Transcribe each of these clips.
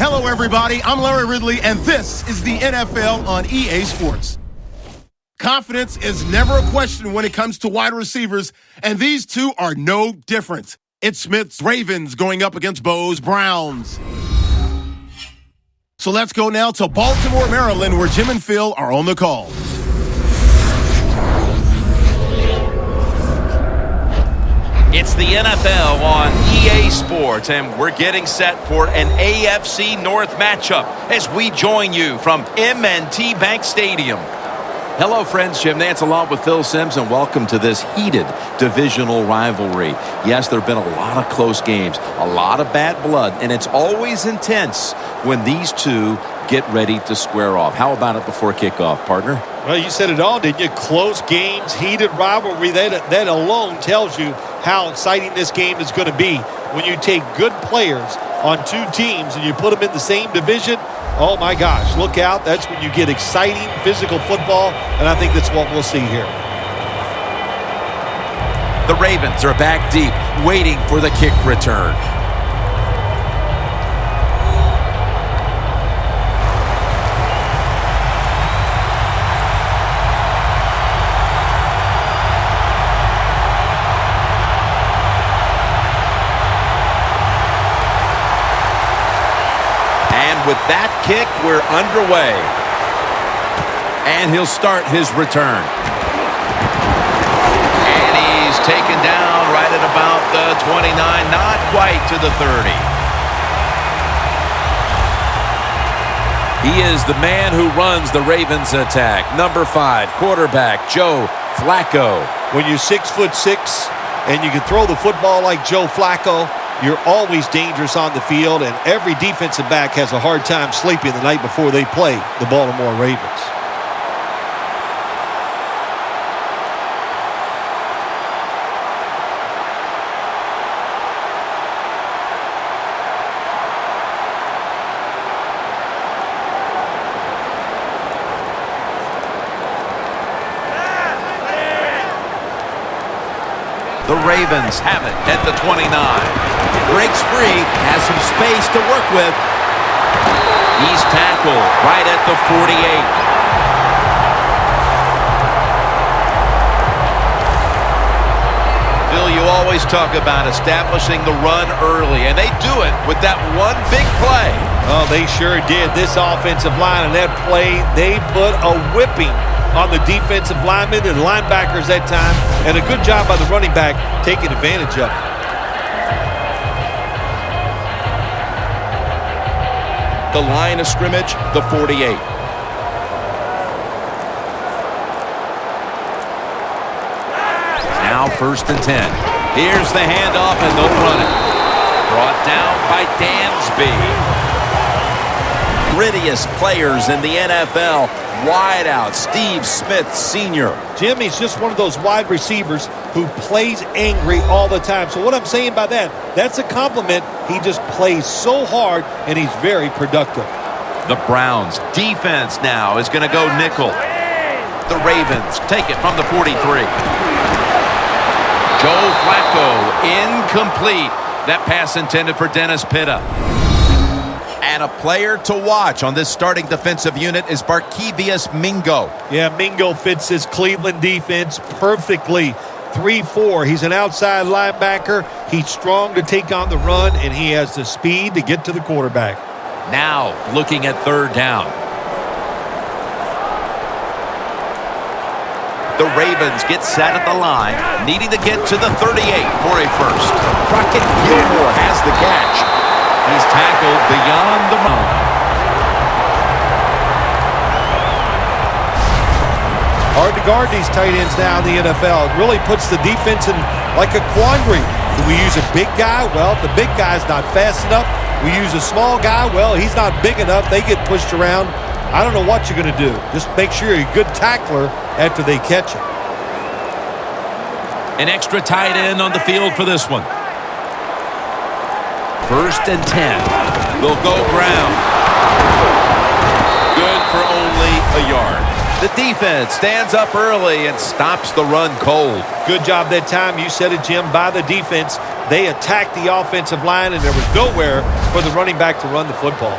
Hello, everybody. I'm Larry Ridley, and this is the NFL on EA Sports. Confidence is never a question when it comes to wide receivers, and these two are no different. It's Smith's Ravens going up against Bo's Browns. So let's go now to Baltimore, Maryland, where Jim and Phil are on the call. It's the NFL on EA Sports, and we're getting set for an AFC North matchup as we join you from M&T Bank Stadium. Hello, friends. Jim Nantz along with Phil Simms, and welcome to this heated divisional rivalry. Yes, there have been a lot of close games, a lot of bad blood, and it's always intense when these two get ready to square off. How about it before kickoff, partner? Well, you said it all, didn't you? Close games, heated rivalry. That alone tells you how exciting this game is going to be. When you take good players on two teams and you put them in the same division, oh my gosh, look out. That's when you get exciting physical football, and I think that's what we'll see here. The Ravens are back deep, waiting for the kick return. With that kick, we're underway. And he'll start his return. And he's taken down right at about the 29, not quite to the 30. He is the man who runs the Ravens attack. Number 5, quarterback, Joe Flacco. When you're 6'6" and you can throw the football like Joe Flacco, you're always dangerous on the field, and every defensive back has a hard time sleeping the night before they play the Baltimore Ravens. The Ravens have it at the 29. Breaks free, has some space to work with. He's tackled right at the 48. Phil, you always talk about establishing the run early, and they do it with that one big play. Oh, they sure did. This offensive line and that play, they put a whipping on the defensive linemen and linebackers that time, and a good job by the running back taking advantage of it. The line of scrimmage, the 48. Now 1st and 10. Here's the handoff, and they'll run it. Brought down by Dansby. Grittiest players in the NFL. Wide out, Steve Smith Sr. Jim, he's just one of those wide receivers who plays angry all the time. So what I'm saying by that, that's a compliment. He just plays so hard, and he's very productive. The Browns defense now is going to go nickel. The Ravens take it from the 43. Joe Flacco incomplete. That pass intended for Dennis Pitta. And a player to watch on this starting defensive unit is Barkevious Mingo. Yeah, Mingo fits this Cleveland defense perfectly. 3-4. He's an outside linebacker. He's strong to take on the run, and he has the speed to get to the quarterback. Now looking at 3rd down. The Ravens get set at the line, needing to get to the 38 for a first. Crockett Gilmore has the catch. He's tackled beyond the mound. Hard to guard these tight ends now in the NFL. It really puts the defense in like a quandary. Do we use a big guy? Well, if the big guy's not fast enough. We use a small guy. Well, he's not big enough. They get pushed around. I don't know what you're going to do. Just make sure you're a good tackler after they catch it. An extra tight end on the field for this one. 1st and 10. They'll go ground. Good for only a yard. The defense stands up early and stops the run cold. Good job that time. You said it, Jim, by the defense. They attacked the offensive line, and there was nowhere for the running back to run the football.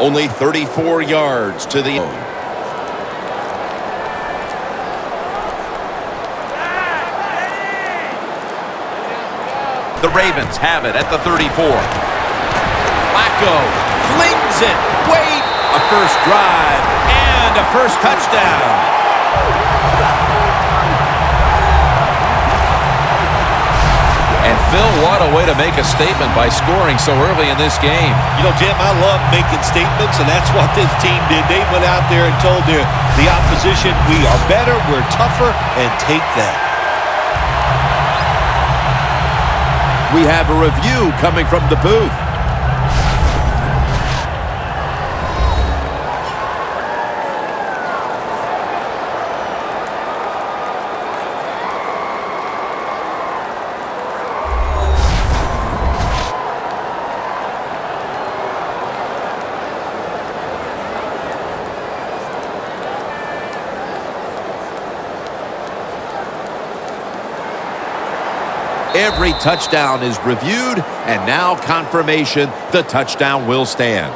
Only 34 yards to the end. The Ravens have it at the 34. Flacco flings it. Wait! A first drive and a first touchdown. And Phil, what a way to make a statement by scoring so early in this game. You know, Jim, I love making statements, and that's what this team did. They went out there and told the opposition, we are better, we're tougher, and take that. We have a review coming from the booth. Every touchdown is reviewed, and now confirmation the touchdown will stand.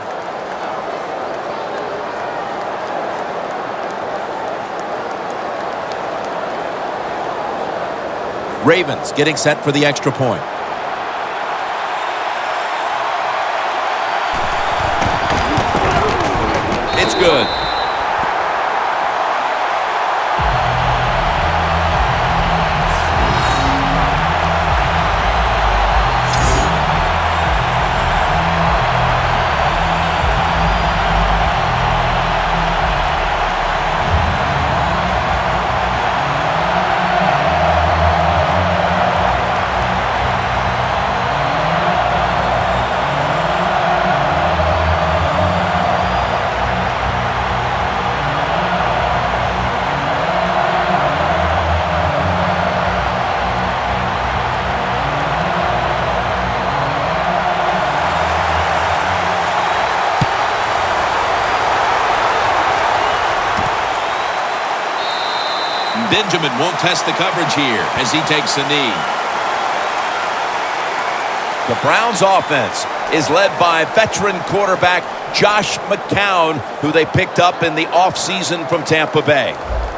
Ravens getting set for the extra point. It's good. Benjamin won't test the coverage here as he takes a knee. The Browns offense is led by veteran quarterback Josh McCown, who they picked up in the offseason from Tampa Bay.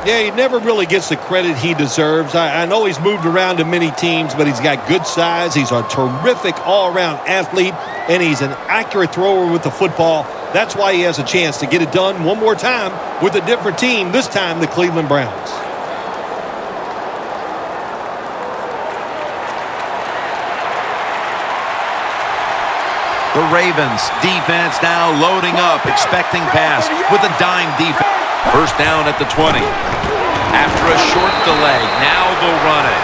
Yeah, he never really gets the credit he deserves. I know he's moved around to many teams, but he's got good size. He's a terrific all-around athlete, and he's an accurate thrower with the football. That's why he has a chance to get it done one more time with a different team, this time the Cleveland Browns. The Ravens defense now loading up, expecting pass with a dime defense. First down at the 20. After a short delay, now they'll run it.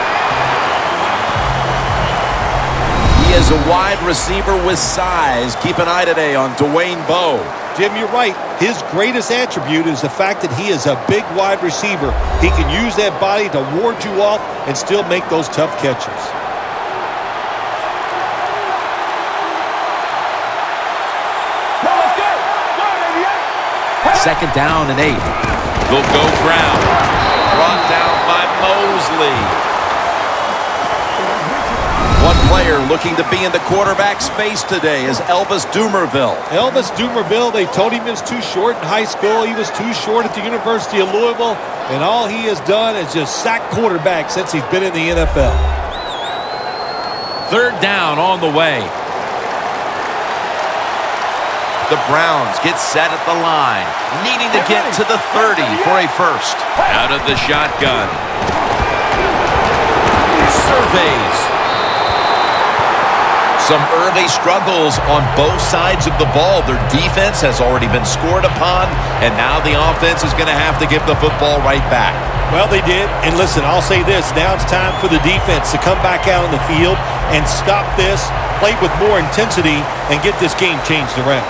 He is a wide receiver with size. Keep an eye today on Dwayne Bowe. Jim, you're right. His greatest attribute is the fact that he is a big wide receiver. He can use that body to ward you off and still make those tough catches. Second down and 8. They'll go ground. Brought down by Mosley. One player looking to be in the quarterback space today is Elvis Dumervil. Elvis Dumervil, they told him he was too short in high school. He was too short at the University of Louisville. And all he has done is just sack quarterbacks since he's been in the NFL. Third down on the way. The Browns get set at the line, needing to get to the 30 for a first. Out of the shotgun. Surveys. Some early struggles on both sides of the ball. Their defense has already been scored upon, and now the offense is going to have to give the football right back. Well, they did. And listen, I'll say this. Now it's time for the defense to come back out on the field and stop this, play with more intensity, and get this game changed around.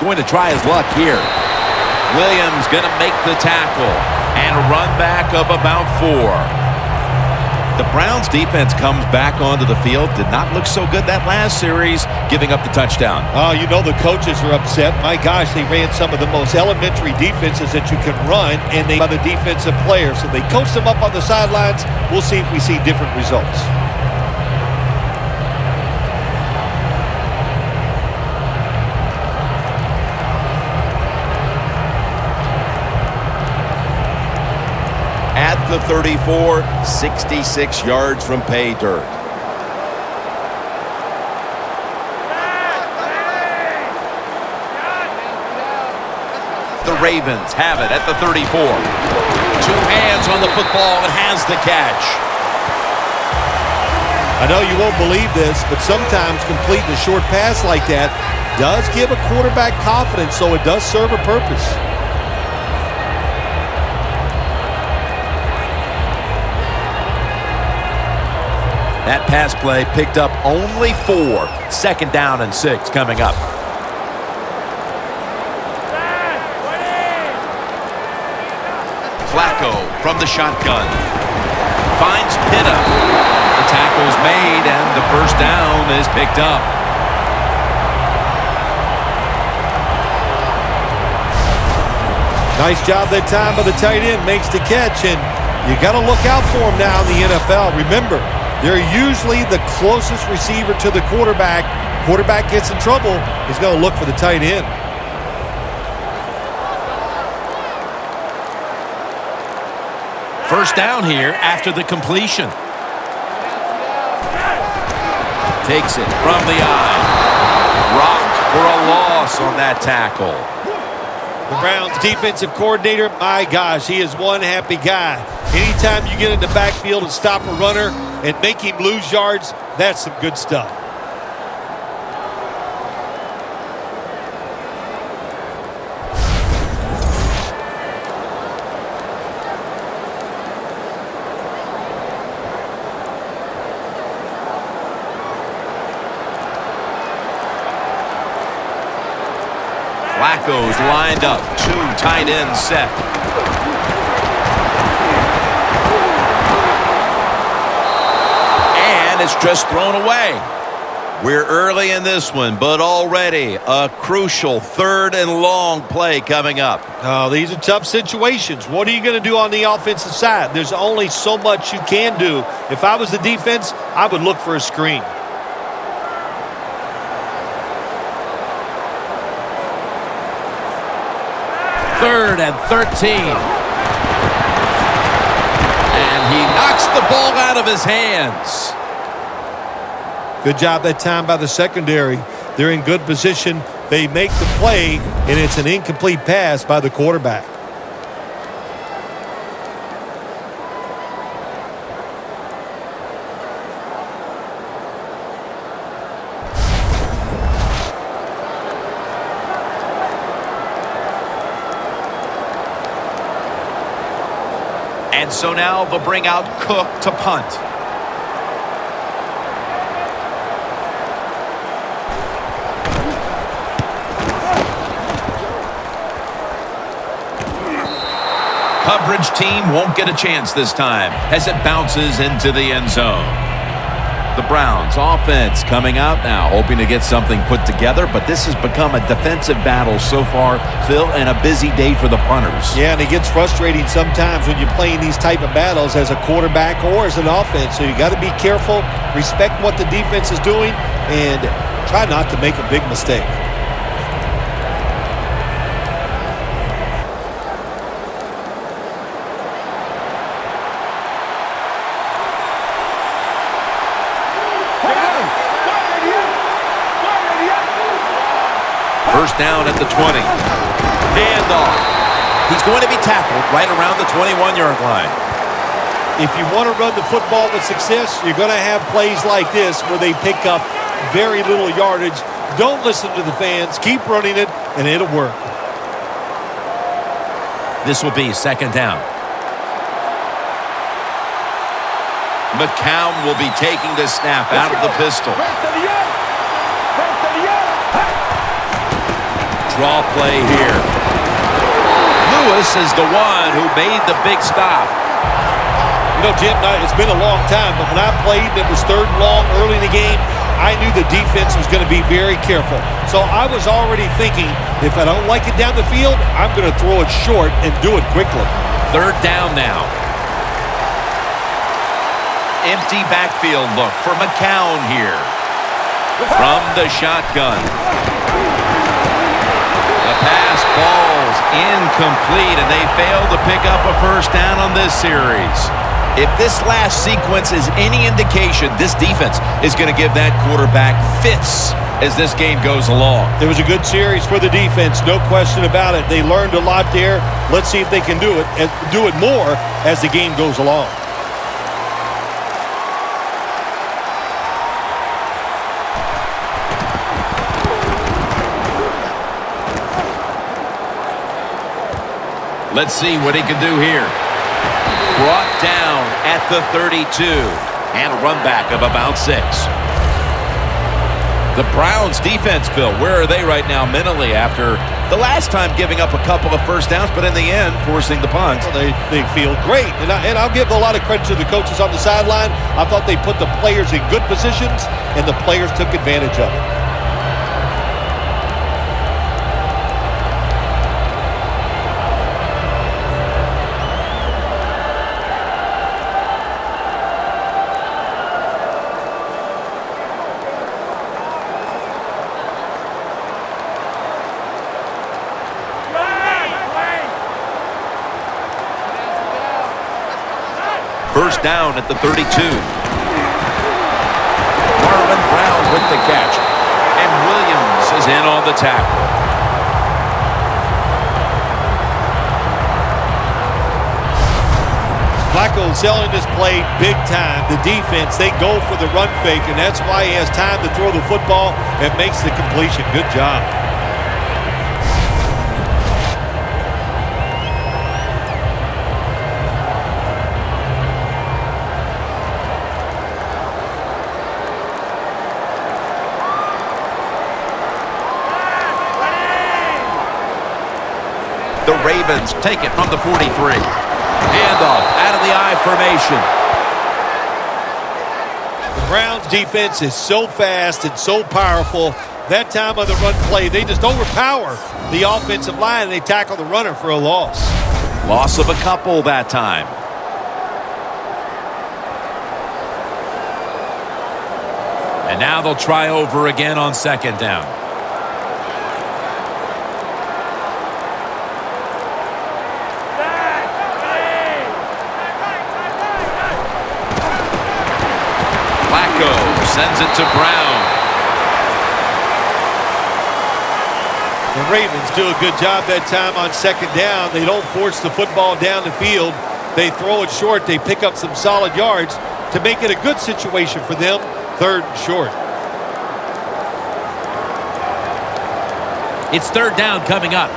Going to try his luck here. Williams going to make the tackle and a run back of about 4. The Browns defense comes back onto the field. Did not look so good that last series, giving up the touchdown. Oh, you know the coaches are upset. My gosh, they ran some of the most elementary defenses that you can run, and they by the defensive players. So they coached them up on the sidelines. We'll see if we see different results. At the 34, 66 yards from pay dirt. The Ravens have it at the 34. 2 hands on the football and has the catch. I know you won't believe this, but sometimes completing a short pass like that does give a quarterback confidence, so it does serve a purpose. That pass play picked up only 4. 2nd down and 6 coming up. Flacco from the shotgun. Finds Pitta. The tackle's made and the first down is picked up. Nice job that time by the tight end. Makes the catch, and you got to look out for him now in the NFL. Remember, they're usually the closest receiver to the quarterback. Quarterback gets in trouble, he's going to look for the tight end. First down here after the completion. Takes it from the eye. Rocked for a loss on that tackle. The Browns defensive coordinator, my gosh, he is one happy guy. Anytime you get in the backfield and stop a runner and make him lose yards, that's some good stuff. Flacco's lined up. 2 tight ends set. And it's just thrown away. We're early in this one, but already a crucial 3rd and long play coming up. Oh, these are tough situations. What are you going to do on the offensive side? There's only so much you can do. If I was the defense, I would look for a screen. Third and 13. And he knocks the ball out of his hands. Good job that time by the secondary. They're in good position. They make the play, and it's an incomplete pass by the quarterback. And so now they'll bring out Cook to punt. Coverage team won't get a chance this time as it bounces into the end zone. The Browns offense coming out now, hoping to get something put together, but this has become a defensive battle so far, Phil, and a busy day for the punters. Yeah, and it gets frustrating sometimes when you're playing these type of battles as a quarterback or as an offense. So you got to be careful, respect what the defense is doing, and try not to make a big mistake. First down at the 20. Handoff. He's going to be tackled right around the 21-yard line. If you want to run the football with success, you're going to have plays like this where they pick up very little yardage. Don't listen to the fans. Keep running it, and it'll work. This will be 2nd down. McCown will be taking the snap out of the pistol. Draw play here. Lewis is the one who made the big stop. You know, Jim, it's been a long time, but when I played and it was 3rd and long early in the game, I knew the defense was going to be very careful. So I was already thinking, if I don't like it down the field, I'm going to throw it short and do it quickly. 3rd down now. Empty backfield look for McCown here. From the shotgun. The pass falls incomplete, and they fail to pick up a 1st down on this series. If this last sequence is any indication, this defense is going to give that quarterback fits as this game goes along. It was a good series for the defense, no question about it. They learned a lot there. Let's see if they can do it and do it more as the game goes along. Let's see what he can do here. Brought down at the 32. And a run back of about 6. The Browns defense, Phil, where are they right now mentally after the last time giving up a couple of 1st downs, but in the end, forcing the punt? Well, they feel great. And I'll give a lot of credit to the coaches on the sideline. I thought they put the players in good positions, and the players took advantage of it. First down at the 32. Marlon Brown with the catch. And Williams is in on the tackle. Flacco selling this play big time. The defense, they go for the run fake, and that's why he has time to throw the football and makes the completion. Good job. The Ravens take it from the 43. Handoff out of the I formation. The Browns defense is so fast and so powerful. That time on the run play, they just overpower the offensive line and they tackle the runner for a loss. Loss of a couple that time. And now they'll try over again on 2nd down. Sends it to Brown. The Ravens do a good job that time on 2nd down. They don't force the football down the field. They throw it short. They pick up some solid yards to make it a good situation for them. 3rd and short. It's 3rd down coming up.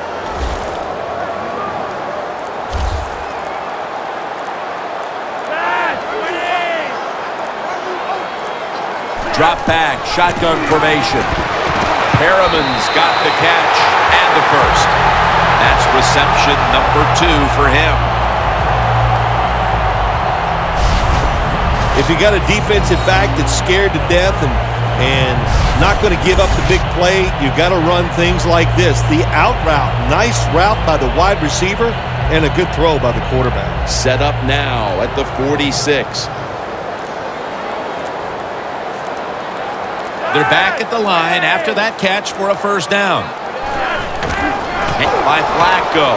Drop back, shotgun formation. Perriman's got the catch and the 1st. That's reception number 2 for him. If you got a defensive back that's scared to death and not going to give up the big play, you got to run things like this. The out route, nice route by the wide receiver, and a good throw by the quarterback. Set up now at the 46. They're back at the line after that catch for a 1st down. Hit by Flacco.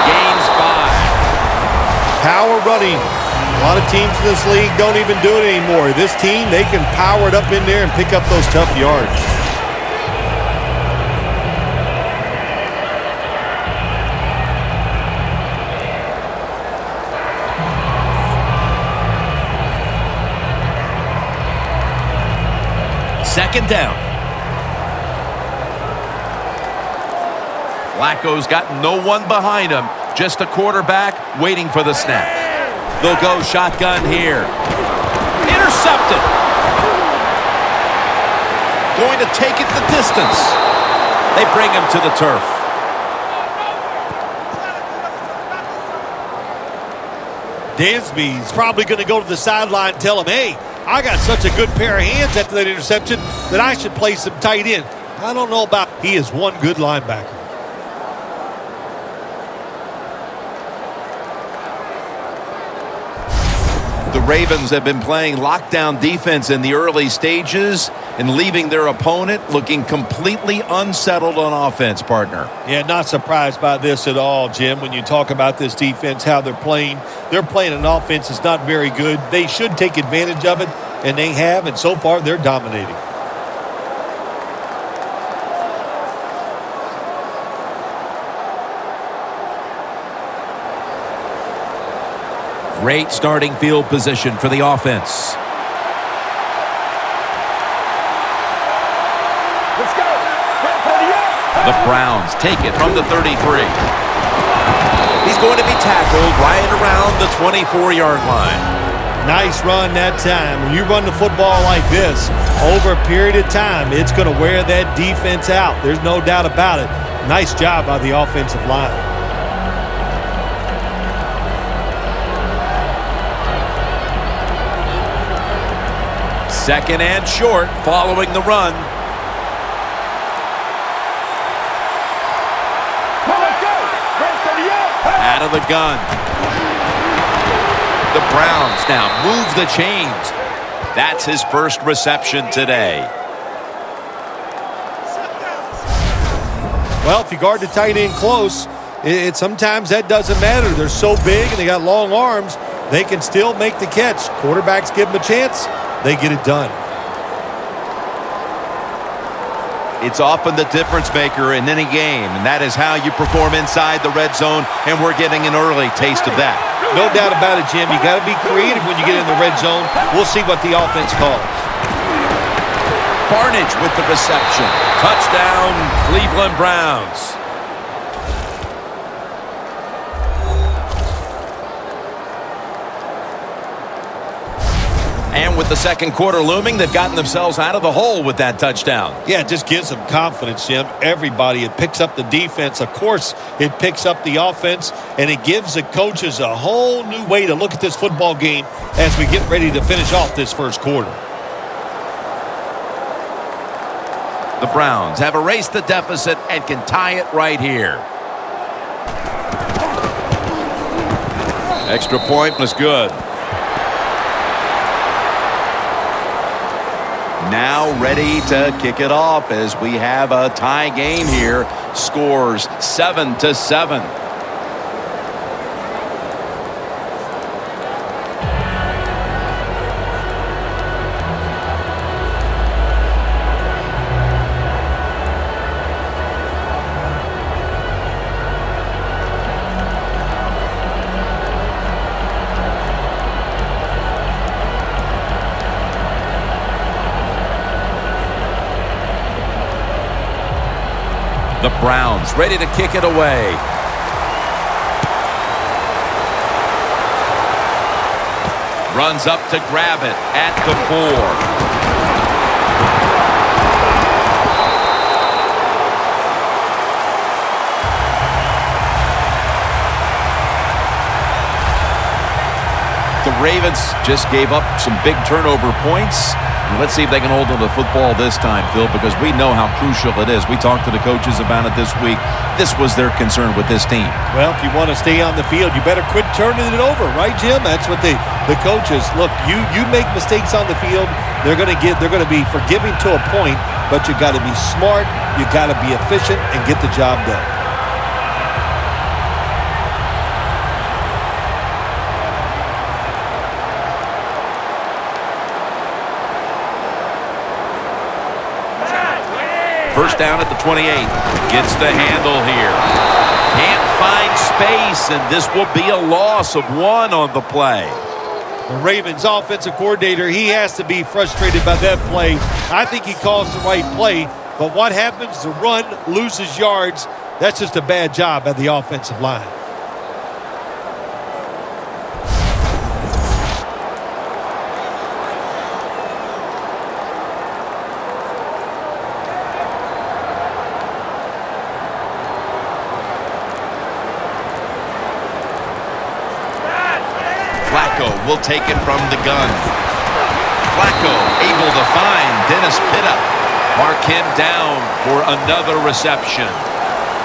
Gains 5. Power running. A lot of teams in this league don't even do it anymore. This team, they can power it up in there and pick up those tough yards. Second down. Flacco's got no one behind him. Just a quarterback waiting for the snap. They'll go shotgun here. Intercepted. Going to take it the distance. They bring him to the turf. Dansby's probably going to go to the sideline and tell him, hey, I got such a good pair of hands after that interception that I should play some tight end. I don't know about he is one good linebacker. The Ravens have been playing lockdown defense in the early stages and leaving their opponent looking completely unsettled on offense, partner. Yeah, not surprised by this at all, Jim. When you talk about this defense, how they're playing an offense that's not very good. They should take advantage of it, and they have, and so far they're dominating. Great starting field position for the offense. Let's go. The Browns take it from the 33. He's going to be tackled right around the 24-yard line. Nice run that time. When you run the football like this, over a period of time, it's going to wear that defense out. There's no doubt about it. Nice job by the offensive line. Second and short following the run. Out of the gun. The Browns now move the chains. That's his first reception today. Well, if you guard the tight end close, sometimes that doesn't matter. They're so big and they got long arms, they can still make the catch. Quarterbacks give them a chance. They get it done. It's often the difference maker in any game, and that is how you perform inside the red zone, and we're getting an early taste of that. No doubt about it, Jim. You got to be creative when you get in the red zone. We'll see what the offense calls. Barnage with the reception. Touchdown, Cleveland Browns. And with the second quarter looming, they've gotten themselves out of the hole with that touchdown. Yeah, it just gives them confidence, Jim. Everybody, it picks up the defense. Of course, it picks up the offense, and it gives the coaches a whole new way to look at this football game as we get ready to finish off this first quarter. The Browns have erased the deficit and can tie it right here. Extra point was good. Now ready to kick it off as we have a tie game here. Scores 7-7. The Browns ready to kick it away. Runs up to grab it at the 4. The Ravens just gave up some big turnover points. Let's see if they can hold on to the football this time, Phil, because we know how crucial it is. We talked to the coaches about it this week. This was their concern with this team. Well, if you want to stay on the field, you better quit turning it over, right, Jim? That's what the coaches look. You make mistakes on the field, they're going to be forgiving to a point, but you got to be smart, you got to be efficient, and get the job done. First down at the 28. Gets the handle here. Can't find space, and this will be a loss of 1 on the play. The Ravens offensive coordinator, he has to be frustrated by that play. I think he calls the right play, but what happens? The run loses yards. That's just a bad job by the offensive line. will take it from the gun. Flacco able to find Dennis Pitta. Mark him down for another reception.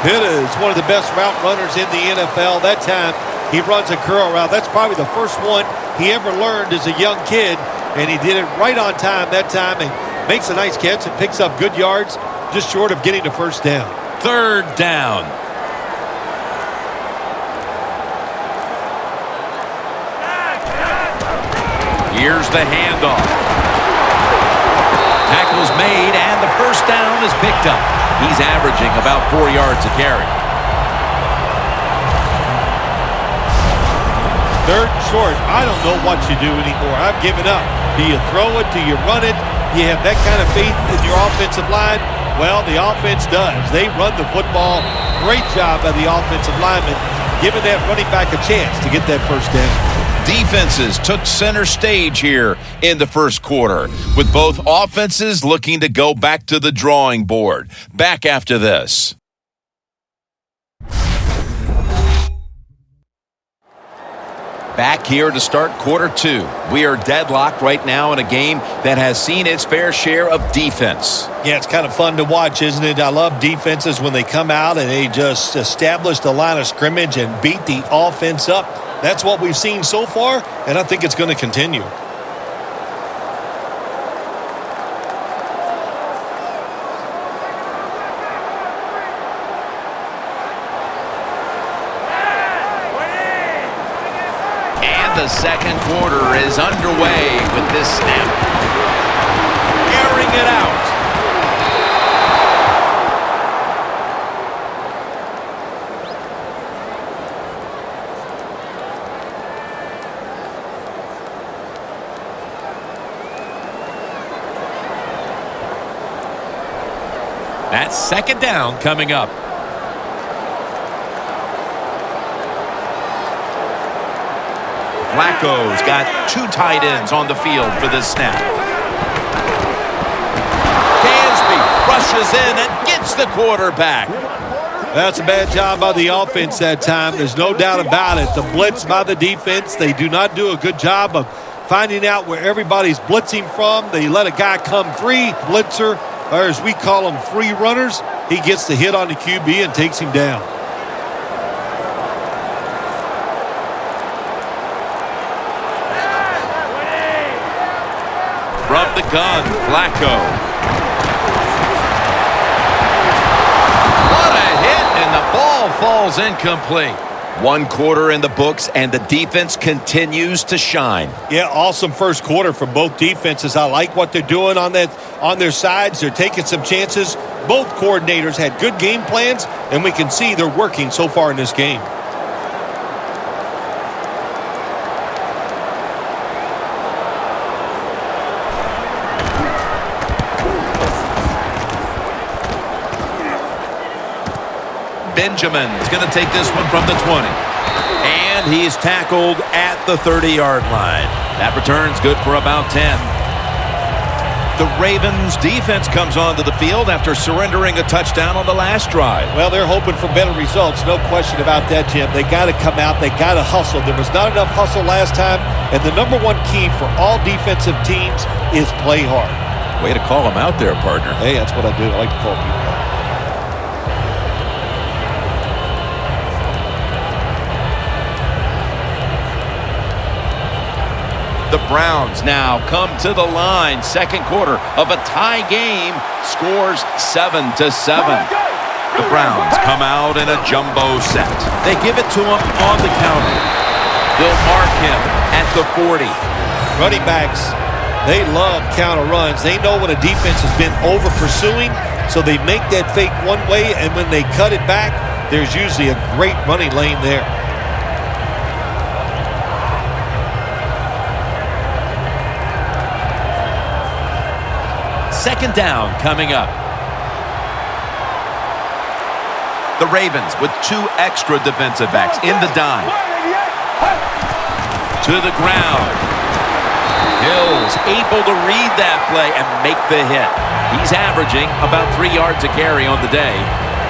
Pitta is one of the best route runners in the NFL. That time, he runs a curl route. That's probably the first one he ever learned as a young kid, and he did it right on time that time and makes a nice catch and picks up good yards, just short of getting the first down. Third down. Here's the handoff. Tackle's made, and the first down is picked up. He's averaging about 4 yards a carry. Third and short. I don't know what you do anymore. I've given up. Do you throw it? Do you run it? Do you have that kind of faith in your offensive line? Well, the offense does. They run the football. Great job by the offensive lineman, giving that running back a chance to get that first down. Defenses took center stage here in the first quarter, with both offenses looking to go back to the drawing board. Back after this. Back here to start quarter two. We are deadlocked right now in a game that has seen its fair share of defense. Yeah, it's kind of fun to watch, isn't it? I love defenses when they come out and they just establish the line of scrimmage and beat the offense up. That's what we've seen so far, and I think it's going to continue. The second quarter is underway with this snap. Airing it out. That's second down coming up. Flacco's got two tight ends on the field for this snap. Dansby rushes in and gets the quarterback. That's a bad job by the offense that time. There's no doubt about it. The blitz by the defense, they do not do a good job of finding out where everybody's blitzing from. They let a guy come free, blitzer, or as we call them, free runners. He gets the hit on the QB and takes him down. From the gun, Flacco. What a hit, and the ball falls incomplete. One quarter in the books, and the defense continues to shine. Yeah, awesome first quarter for both defenses. I like what they're doing on their sides. They're taking some chances. Both coordinators had good game plans, and we can see they're working so far in this game. Benjamin's going to take this one from the 20. And he's tackled at the 30-yard line. That return's good for about 10. The Ravens defense comes onto the field after surrendering a touchdown on the last drive. Well, they're hoping for better results. No question about that, Jim. They got to come out. They got to hustle. There was not enough hustle last time. And the number one key for all defensive teams is play hard. Way to call him out there, partner. Hey, that's what I do. I like to call people out. The Browns now come to the line. Second quarter of a tie game. Scores 7-7. The Browns come out in a jumbo set. They give it to him on the counter. They'll mark him at the 40. Running backs, they love counter runs. They know when a defense has been over pursuing, so they make that fake one way, and when they cut it back, there's usually a great running lane there. Second down coming up. The Ravens with two extra defensive backs in the dime. To the ground. Hill's able to read that play and make the hit. He's averaging about 3 yards a carry on the day.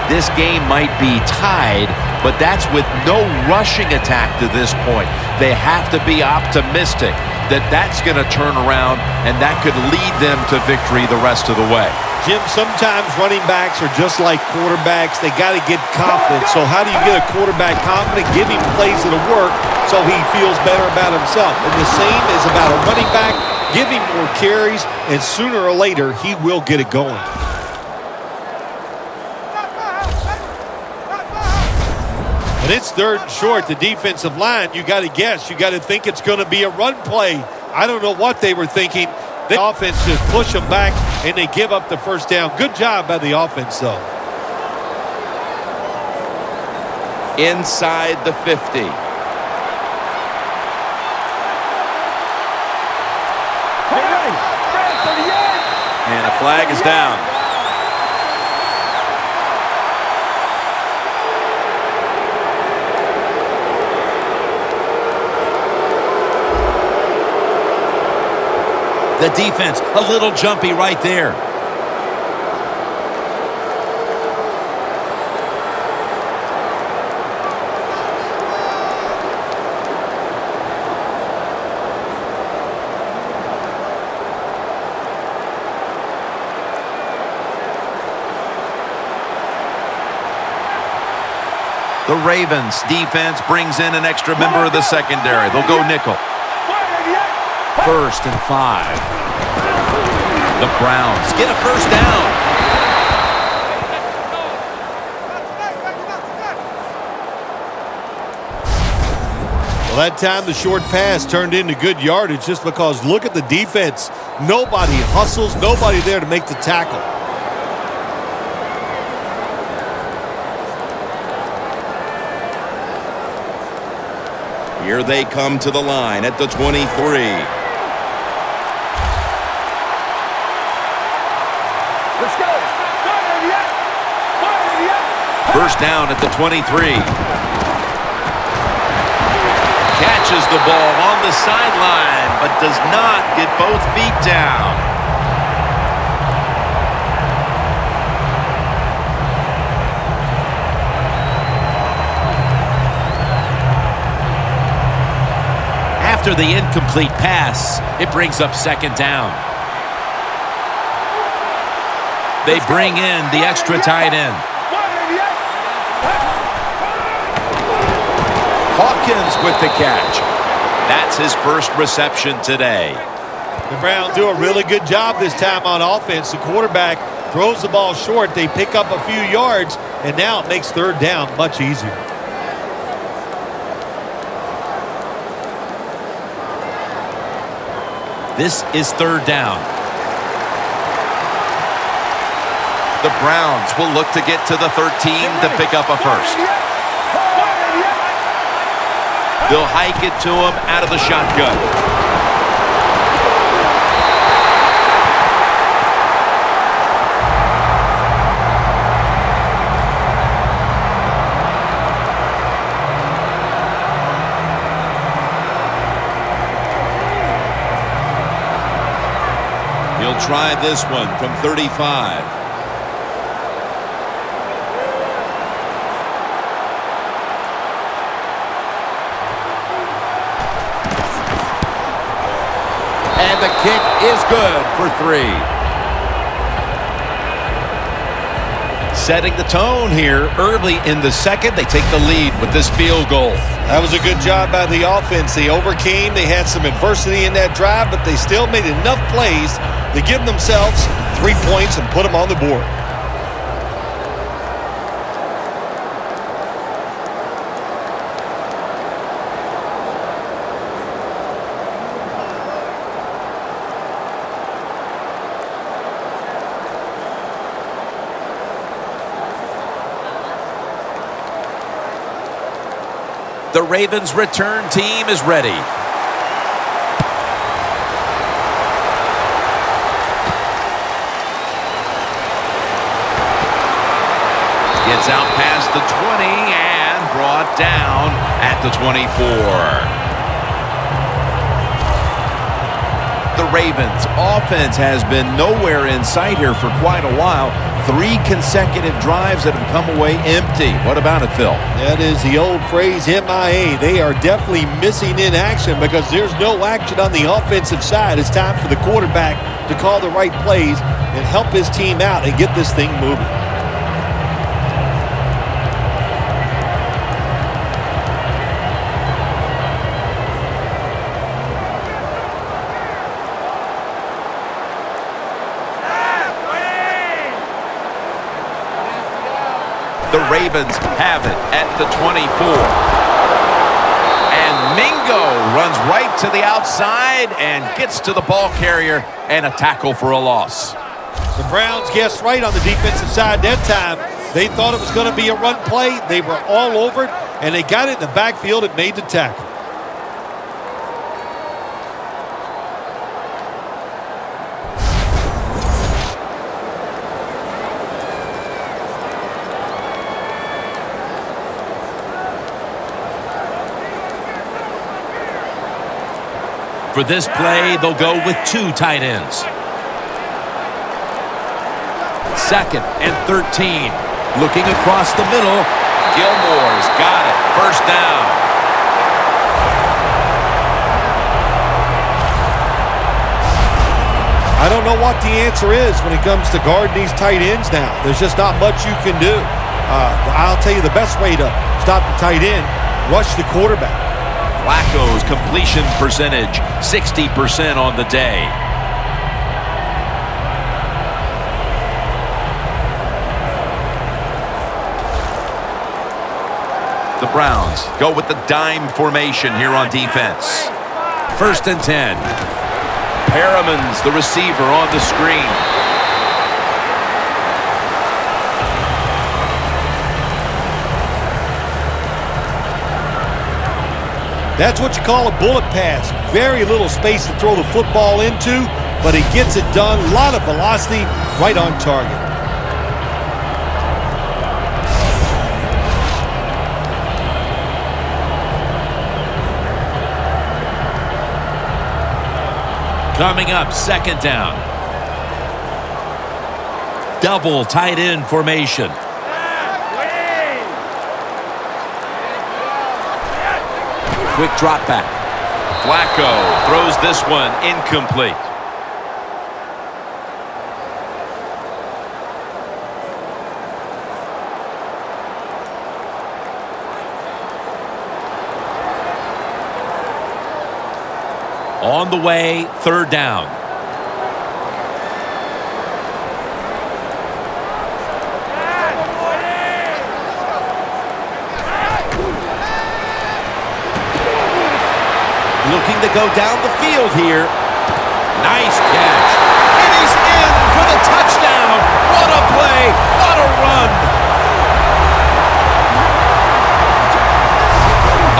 This game might be tied, but that's with no rushing attack to this point. They have to be optimistic that that's going to turn around and that could lead them to victory the rest of the way. Jim, sometimes running backs are just like quarterbacks. They got to get confident. So how do you get a quarterback confident? Give him plays that'll work so he feels better about himself. And the same is about a running back. Give him more carries, and sooner or later, he will get it going. And it's 3rd and short. The defensive line, you got to guess. You got to think it's going to be a run play. I don't know what they were thinking. The offense just push them back, and they give up the first down. Good job by the offense, though. Inside the 50. And a flag is down. The defense, a little jumpy right there. The Ravens defense brings in an extra member of the secondary. They'll go nickel. 1st and 5. The Browns get a first down. Well, that time the short pass turned into good yardage just because look at the defense. Nobody hustles, nobody there to make the tackle. Here they come to the line at the 23. First down at the 23. Catches the ball on the sideline, but does not get both feet down. After the incomplete pass, it brings up 2nd down. They bring in the extra tight end. Hawkins with the catch. That's his first reception today. The Browns do a really good job this time on offense. The quarterback throws the ball short. They pick up a few yards, and now it makes 3rd down much easier. This is 3rd down. The Browns will look to get to the 13 to pick up a first. They'll hike it to him out of the shotgun. He'll try this one from 35. And the kick is good for 3. Setting the tone here early in the second. They take the lead with this field goal. That was a good job by the offense. They overcame. They had some adversity in that drive, but they still made enough plays to give themselves 3 points and put them on the board. The Ravens return team is ready. Gets out past the 20 and brought down at the 24. The Ravens offense has been nowhere in sight here for quite a while. 3 consecutive drives that have come away empty. What about it, Phil? That is the old phrase, MIA. They are definitely missing in action because there's no action on the offensive side. It's time for the quarterback to call the right plays and help his team out and get this thing moving. The Ravens have it at the 24. And Mingo runs right to the outside and gets to the ball carrier and a tackle for a loss. The Browns guessed right on the defensive side that time. They thought it was going to be a run play. They were all over it, and they got it in the backfield and made the tackle. For this play, they'll go with 2 tight ends. 2nd and 13. Looking across the middle. Gilmore's got it. First down. I don't know what the answer is when it comes to guarding these tight ends now. There's just not much you can do. I'll tell you the best way to stop the tight end, rush the quarterback. Flacco's completion percentage, 60% on the day. The Browns go with the dime formation here on defense. 1st and 10. Perriman's the receiver on the screen. That's what you call a bullet pass. Very little space to throw the football into, but he gets it done. A lot of velocity, right on target. Coming up, 2nd down. Double tight end formation. Quick drop back. Flacco throws this one incomplete. On the way, 3rd down. Looking to go down the field here. Nice catch. And he's in for the touchdown. What a play. What a run.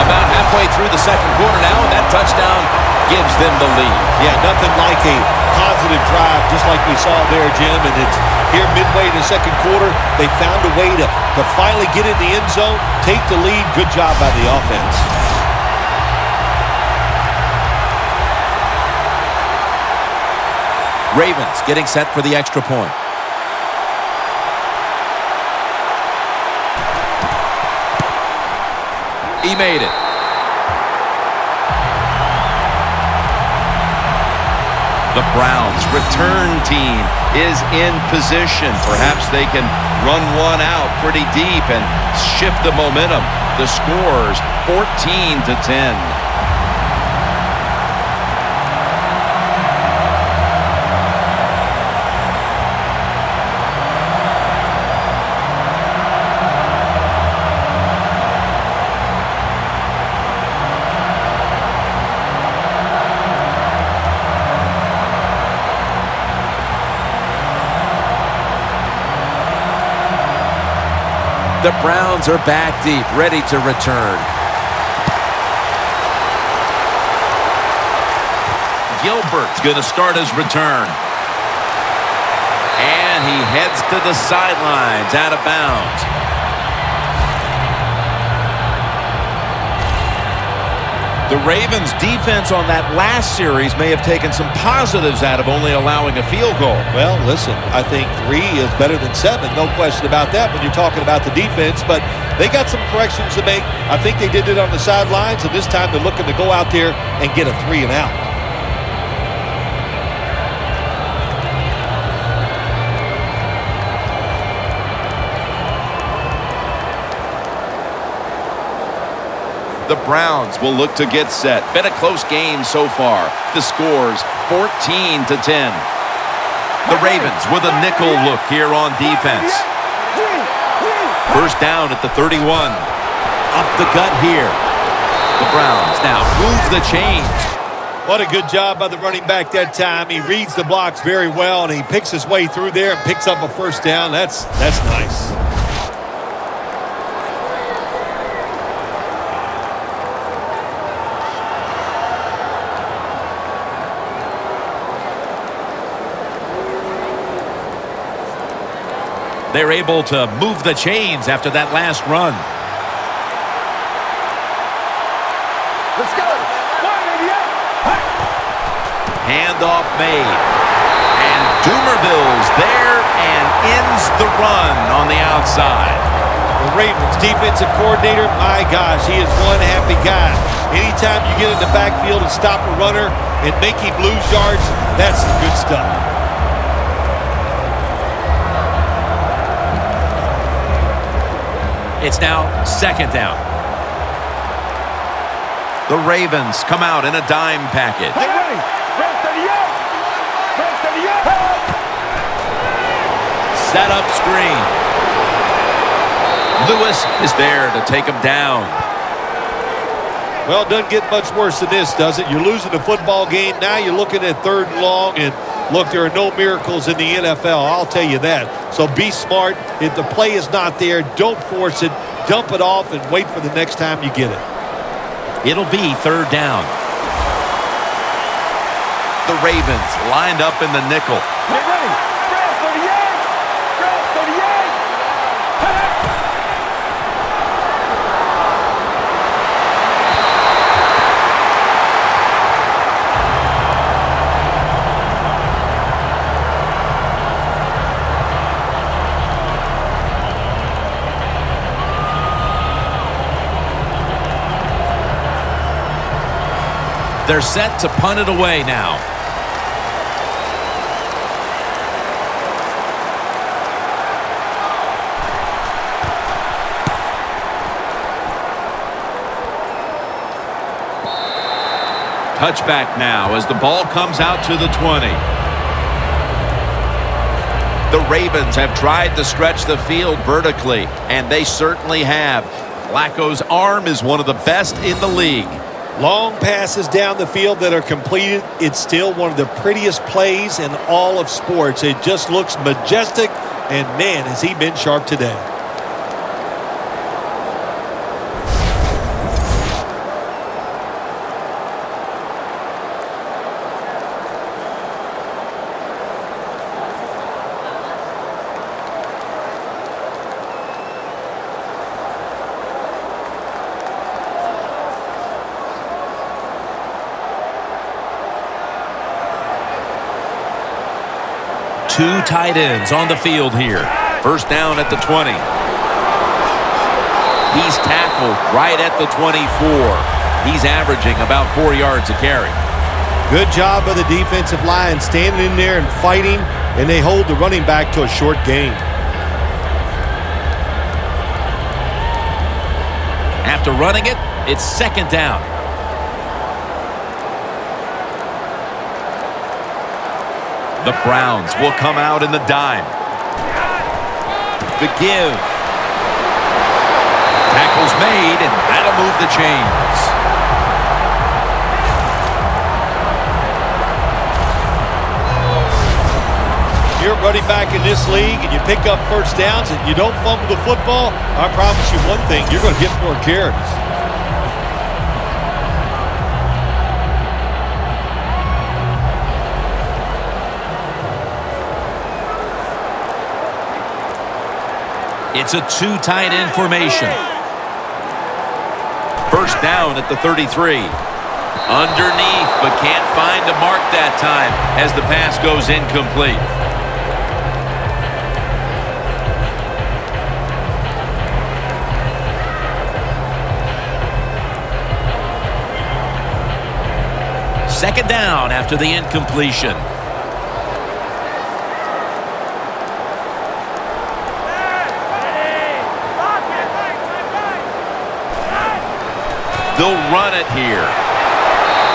About halfway through the 2nd quarter now, and that touchdown gives them the lead. Yeah, nothing like a positive drive, just like we saw there, Jim. And it's here midway in the 2nd quarter. They found a way to finally get in the end zone, take the lead. Good job by the offense. Ravens getting set for the extra point. He made it. The Browns' return team is in position. Perhaps they can run one out pretty deep and shift the momentum. The score's 14-10. The Browns are back deep, ready to return. Gilbert's going to start his return. And he heads to the sidelines, out of bounds. The Ravens' defense on that last series may have taken some positives out of only allowing a field goal. Well, listen, I think 3 is better than 7. No question about that when you're talking about the defense. But they got some corrections to make. I think they did it on the sidelines, and this time they're looking to go out there and get a 3 and out. The Browns will look to get set. Been a close game so far. The score's 14-10. The Ravens with a nickel look here on defense. First down at the 31. Up the gut here. The Browns now move the chains. What a good job by the running back that time. He reads the blocks very well, and he picks his way through there and picks up a first down. That's nice. They're able to move the chains after that last run. Let's go. Handoff made. And Doomerville's there and ends the run on the outside. The Ravens defensive coordinator, my gosh, he is one happy guy. Anytime you get in the backfield and stop a runner and make him lose yards, that's some good stuff. It's now second down. The Ravens come out in a dime package. Get ready. Set up screen. Lewis is there to take him down. Well, it doesn't get much worse than this, does it? You're losing the football game. Now you're looking at 3rd and long, and look, there are no miracles in the NFL. I'll tell you that. So be smart. If the play is not there, don't force it. Dump it off and wait for the next time you get it. It'll be 3rd down. The Ravens lined up in the nickel. Get ready. Grab 38. Grab 38. They're set to punt it away now. Touchback now as the ball comes out to the 20. The Ravens have tried to stretch the field vertically, and they certainly have. Flacco's arm is one of the best in the league. Long passes down the field that are completed. It's still one of the prettiest plays in all of sports. It just looks majestic, and man, has he been sharp today. Two tight ends on the field here. First down at the 20. He's tackled right at the 24. He's averaging about 4 yards a carry. Good job by the defensive line standing in there and fighting, and they hold the running back to a short gain. After running it, it's second down. The Browns will come out in the dime. The give. Tackle's made, and that'll move the chains. You're running back in this league, and you pick up first downs, and you don't fumble the football, I promise you one thing, you're going to get more carries. It's a two tight end formation. First down at the 33. Underneath, but can't find a mark that time as the pass goes incomplete. Second down after the incompletion. They'll run it here.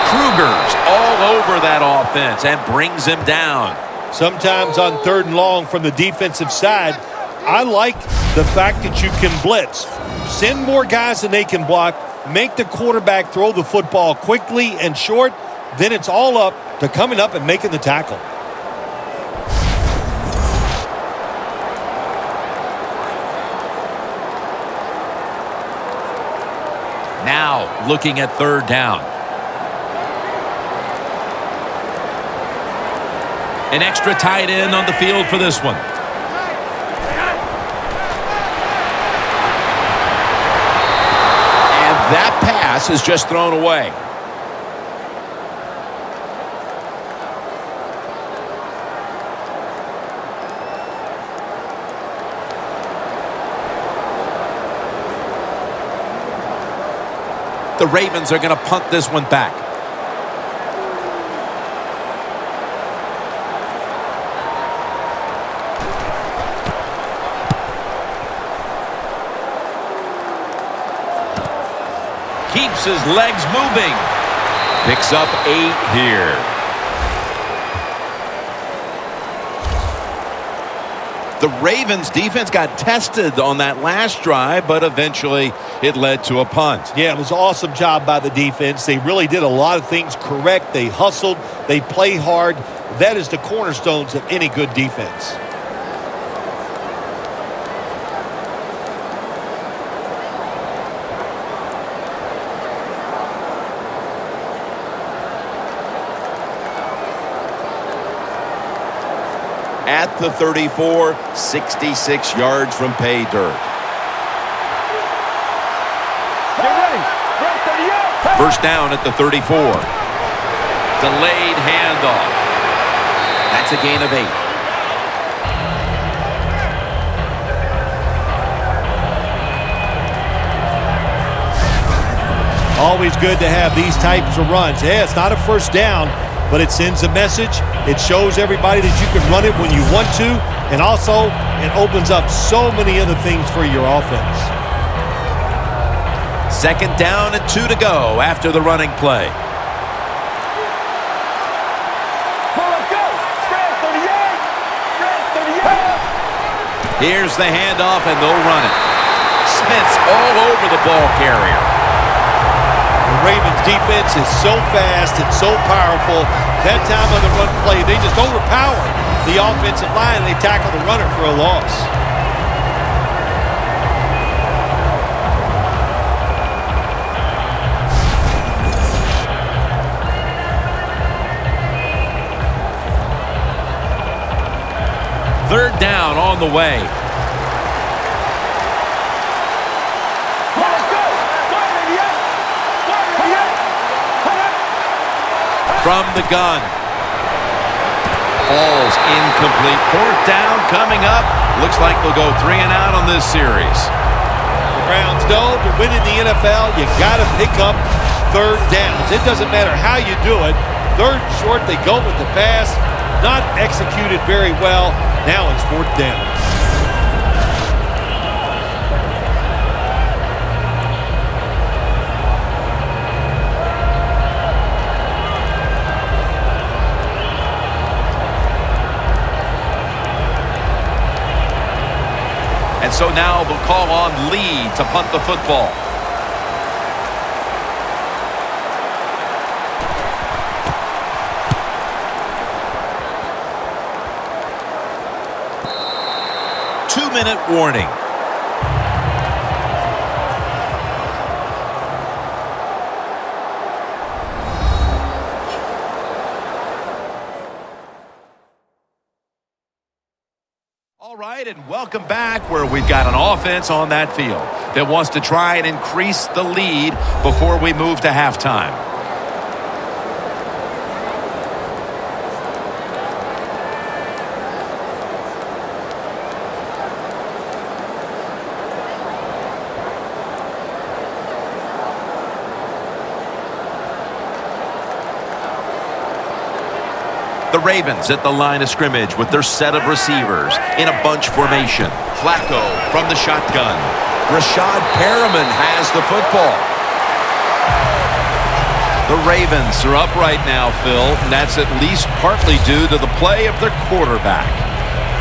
Kruger's all over that offense and brings him down. Sometimes on 3rd and long from the defensive side, I like the fact that you can blitz. Send more guys than they can block. Make the quarterback throw the football quickly and short. Then it's all up to coming up and making the tackle. Now looking at 3rd down. An extra tight end on the field for this one. And that pass is just thrown away. The Ravens are going to punt this one back. Keeps his legs moving. Picks up 8 here. The Ravens defense got tested on that last drive, but eventually it led to a punt. Yeah, it was an awesome job by the defense. They really did a lot of things correct. They hustled. They played hard. That is the cornerstones of any good defense. At the 34, 66 yards from pay dirt. Get ready. Run 38. First down at the 34. Delayed handoff. That's a gain of 8. Always good to have these types of runs. Yeah, it's not a first down, but it sends a message. It shows everybody that you can run it when you want to, and also it opens up so many other things for your offense. Second down and 2 to go after the running play. Come on, let's go. Spread 38. Spread 38. Here's the handoff, and they'll run it. Smith's all over the ball carrier. The Ravens defense is so fast and so powerful. That time on the run play, they just overpower the offensive line. They tackle the runner for a loss. Third down on the way. From the gun. Falls incomplete. 4th down coming up. Looks like they'll go 3 and out on this series. The Browns know to win in the NFL, you got to pick up 3rd downs. It doesn't matter how you do it. 3rd short, they go with the pass. Not executed very well. Now it's 4th down. And so now they'll call on Lee to punt the football. Two-minute warning. All right, and welcome back where we've got an offense on that field that wants to try and increase the lead before we move to halftime. The Ravens at the line of scrimmage with their set of receivers in a bunch formation. Flacco from the shotgun. Rashad Perriman has the football. The Ravens are up right now, Phil, and that's at least partly due to the play of their quarterback.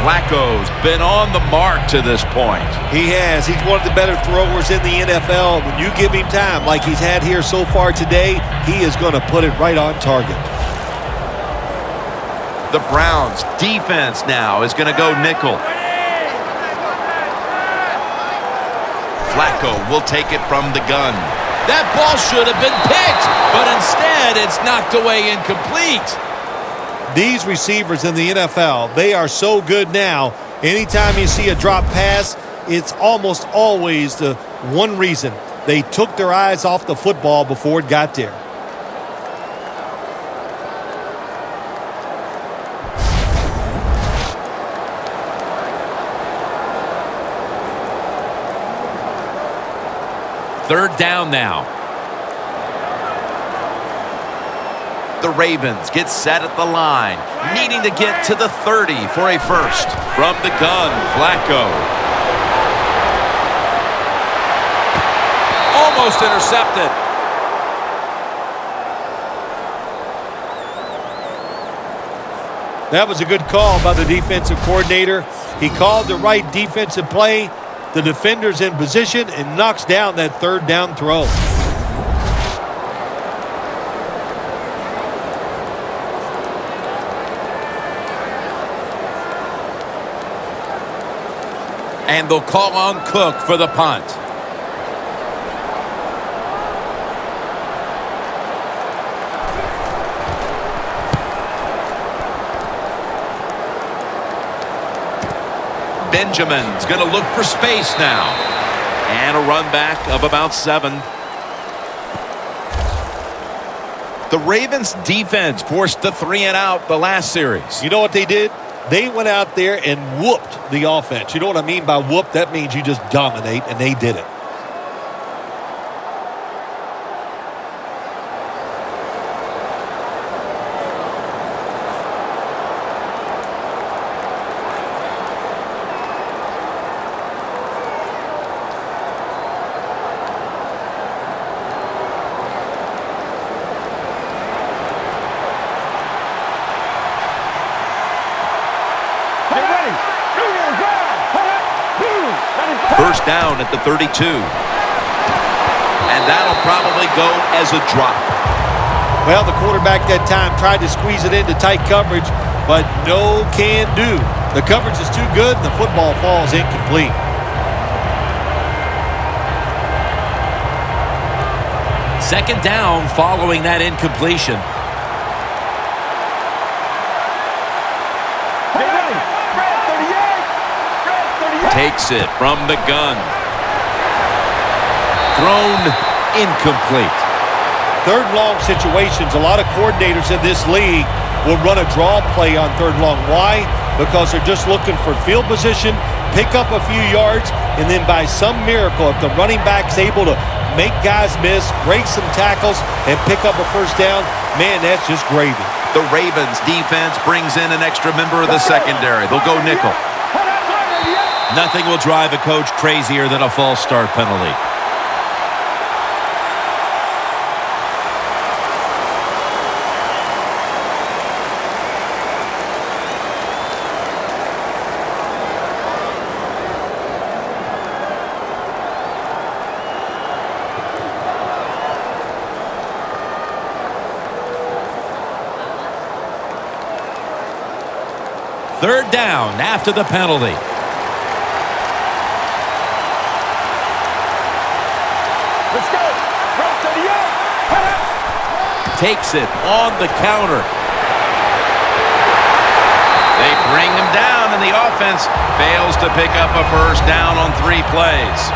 Flacco's been on the mark to this point. He has. He's one of the better throwers in the NFL. When you give him time like he's had here so far today, he is going to put it right on target. The Browns defense now is going to go nickel. Flacco will take it from the gun. That ball should have been picked, but instead it's knocked away incomplete. These receivers in the NFL, they are so good now. Anytime you see a drop pass, it's almost always the one reason. They took their eyes off the football before it got there. Third down now. The Ravens get set at the line, needing to get to the 30 for a first. From the gun, Flacco. Almost intercepted. That was a good call by the defensive coordinator. He called the right defensive play. The defender's in position and knocks down that third down throw. And they'll call on Cook for the punt. Benjamin's going to look for space now. And a run back of about 7. The Ravens defense forced the 3 and out the last series. You know what they did? They went out there and whooped the offense. You know what I mean by whoop? That means you just dominate, and they did it. First down at the 32. And that'll probably go as a drop. Well, the quarterback that time tried to squeeze it into tight coverage, but no can do. The coverage is too good, and the football falls incomplete. Second down following that incompletion. Takes it from the gun. Thrown incomplete. Third and long situations, a lot of coordinators in this league will run a draw play on third and long. Why? Because they're just looking for field position, pick up a few yards, and then by some miracle, if the running back's able to make guys miss, break some tackles, and pick up a first down, man, that's just gravy. The Ravens defense brings in an extra member of the secondary. They'll go nickel. Nothing will drive a coach crazier than a false start penalty. Third down after the penalty. Let's go. Drop to the yoke. Takes it on the counter. They bring him down, and the offense fails to pick up a first down on 3 plays.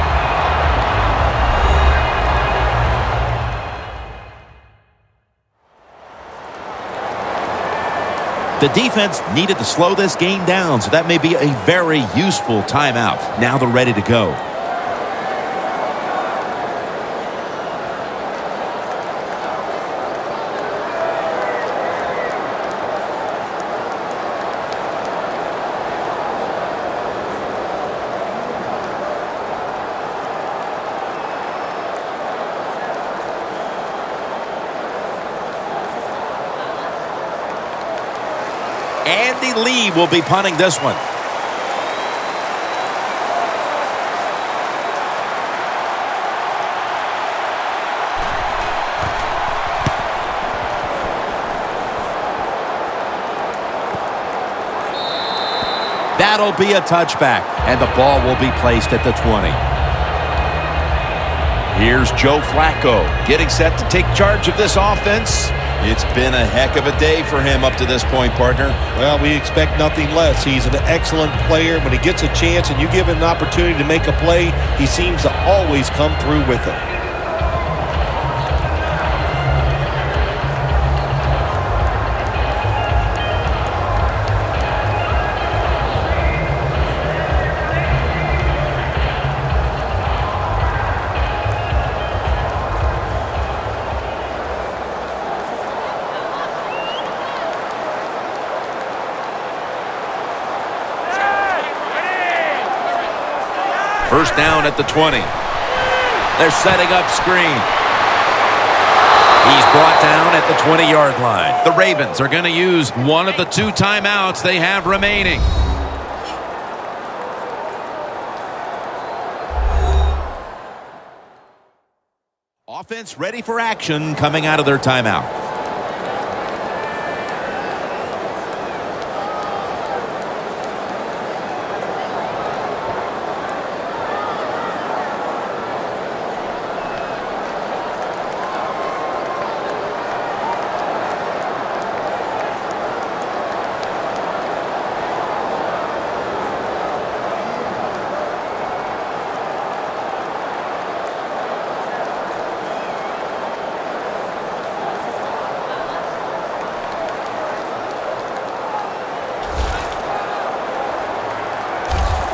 The defense needed to slow this game down, so that may be a very useful timeout. Now they're ready to go. Andy Lee will be punting this one. That'll be a touchback, and the ball will be placed at the 20. Here's Joe Flacco getting set to take charge of this offense. It's been a heck of a day for him up to this point, partner. Well, we expect nothing less. He's an excellent player. When he gets a chance and you give him an opportunity to make a play, he seems to always come through with it. First down at the 20. They're setting up screen. He's brought down at the 20-yard line. The Ravens are going to use one of the 2 timeouts they have remaining. Offense ready for action coming out of their timeout.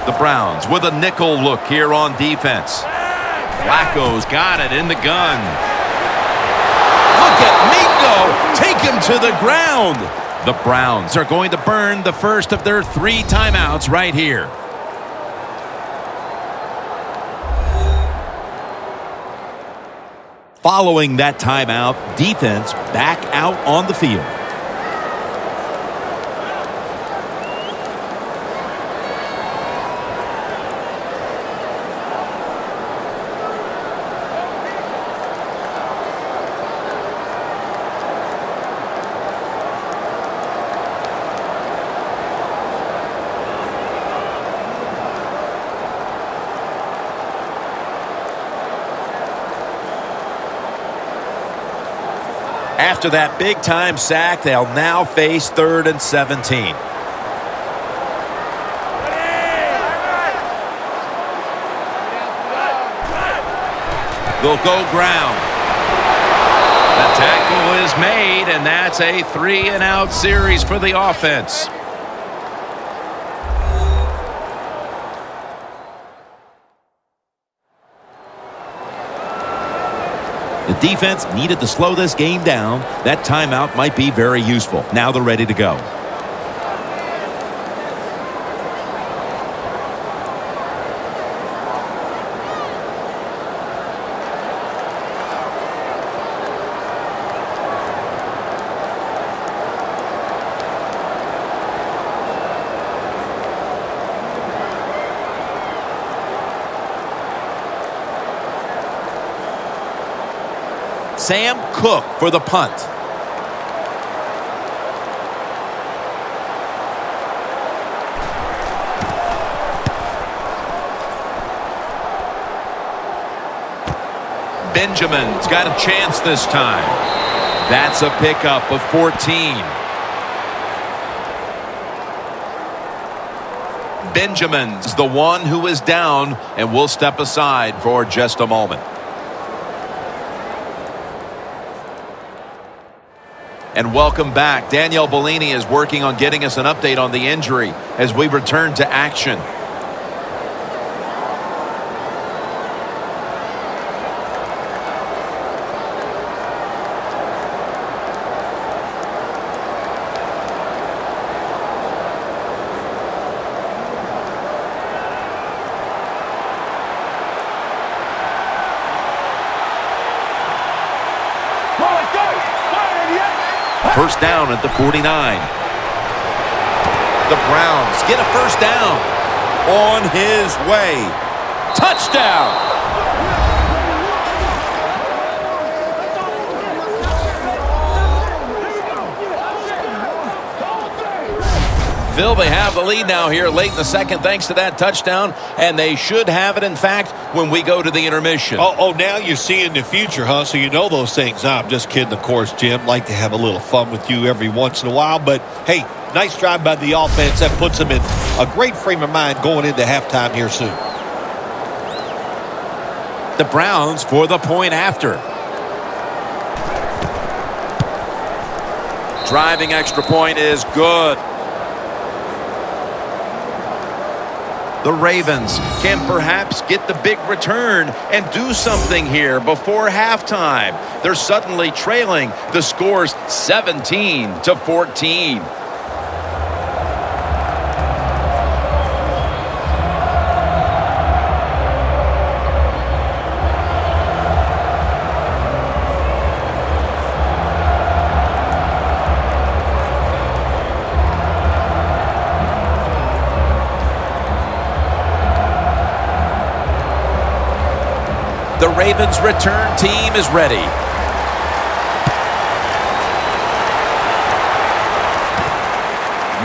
The Browns with a nickel look here on defense. Flacco's got it in the gun. Look at Mingo take him to the ground. The Browns are going to burn the first of their 3 timeouts right here. Following that timeout, defense back out on the field. After that big-time sack, they'll now face 3rd and 17. They'll go ground. The tackle is made, and that's a 3-and-out series for the offense. The defense needed to slow this game down. That timeout might be very useful. Now they're ready to go. Sam Cook for the punt. Benjamin's got a chance this time. That's a pickup of 14. Benjamin's the one who is down, and we'll step aside for just a moment. And welcome back. Danielle Bellini is working on getting us an update on the injury as we return to action. First down at the 49. The Browns get a first down. On his way. Touchdown. Phil, they have the lead now here late in the second thanks to that touchdown, and they should have it, in fact, when we go to the intermission. Oh, now you're seeing the future, huh? So you know those things. I'm just kidding, of course, Jim. Like to have a little fun with you every once in a while. But, hey, nice drive by the offense. That puts them in a great frame of mind going into halftime here soon. The Browns for the point after. Driving extra point is good. The Ravens can perhaps get the big return and do something here before halftime. They're suddenly trailing. The score's 17-14. The Ravens return team is ready.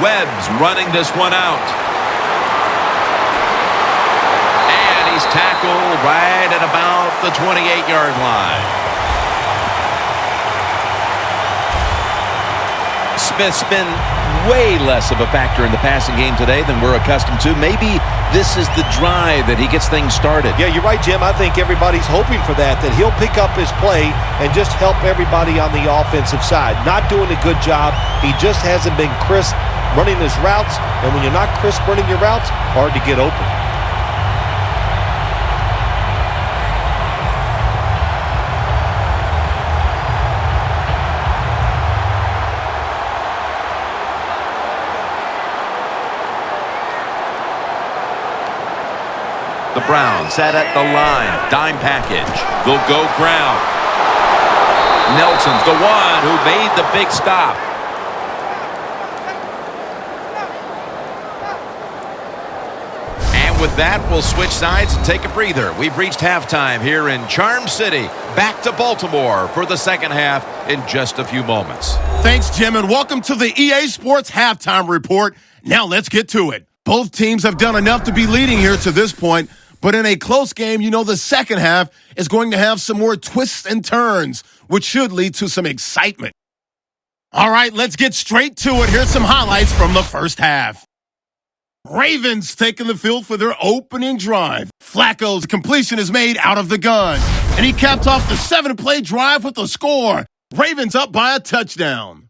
Webb's running this one out. And he's tackled right at about the 28-yard line. Smith's been way less of a factor in the passing game today than we're accustomed to. Maybe this is the drive that he gets things started. Yeah, you're right, Jim. I think everybody's hoping for that he'll pick up his play and just help everybody on the offensive side. Not doing a good job. He just hasn't been crisp running his routes, and when you're not crisp running your routes, hard to get open. The Browns set at the line. Dime package. They'll go ground. Nelson's the one who made the big stop. And with that, we'll switch sides and take a breather. We've reached halftime here in Charm City. Back to Baltimore for the second half in just a few moments. Thanks, Jim, and welcome to the EA Sports Halftime Report. Now let's get to it. Both teams have done enough to be leading here to this point, but in a close game, you know the second half is going to have some more twists and turns, which should lead to some excitement. All right, let's get straight to it. Here's some highlights from the first half. Ravens taking the field for their opening drive. Flacco's completion is made out of the gun, and he capped off the 7-play drive with a score. Ravens up by a touchdown.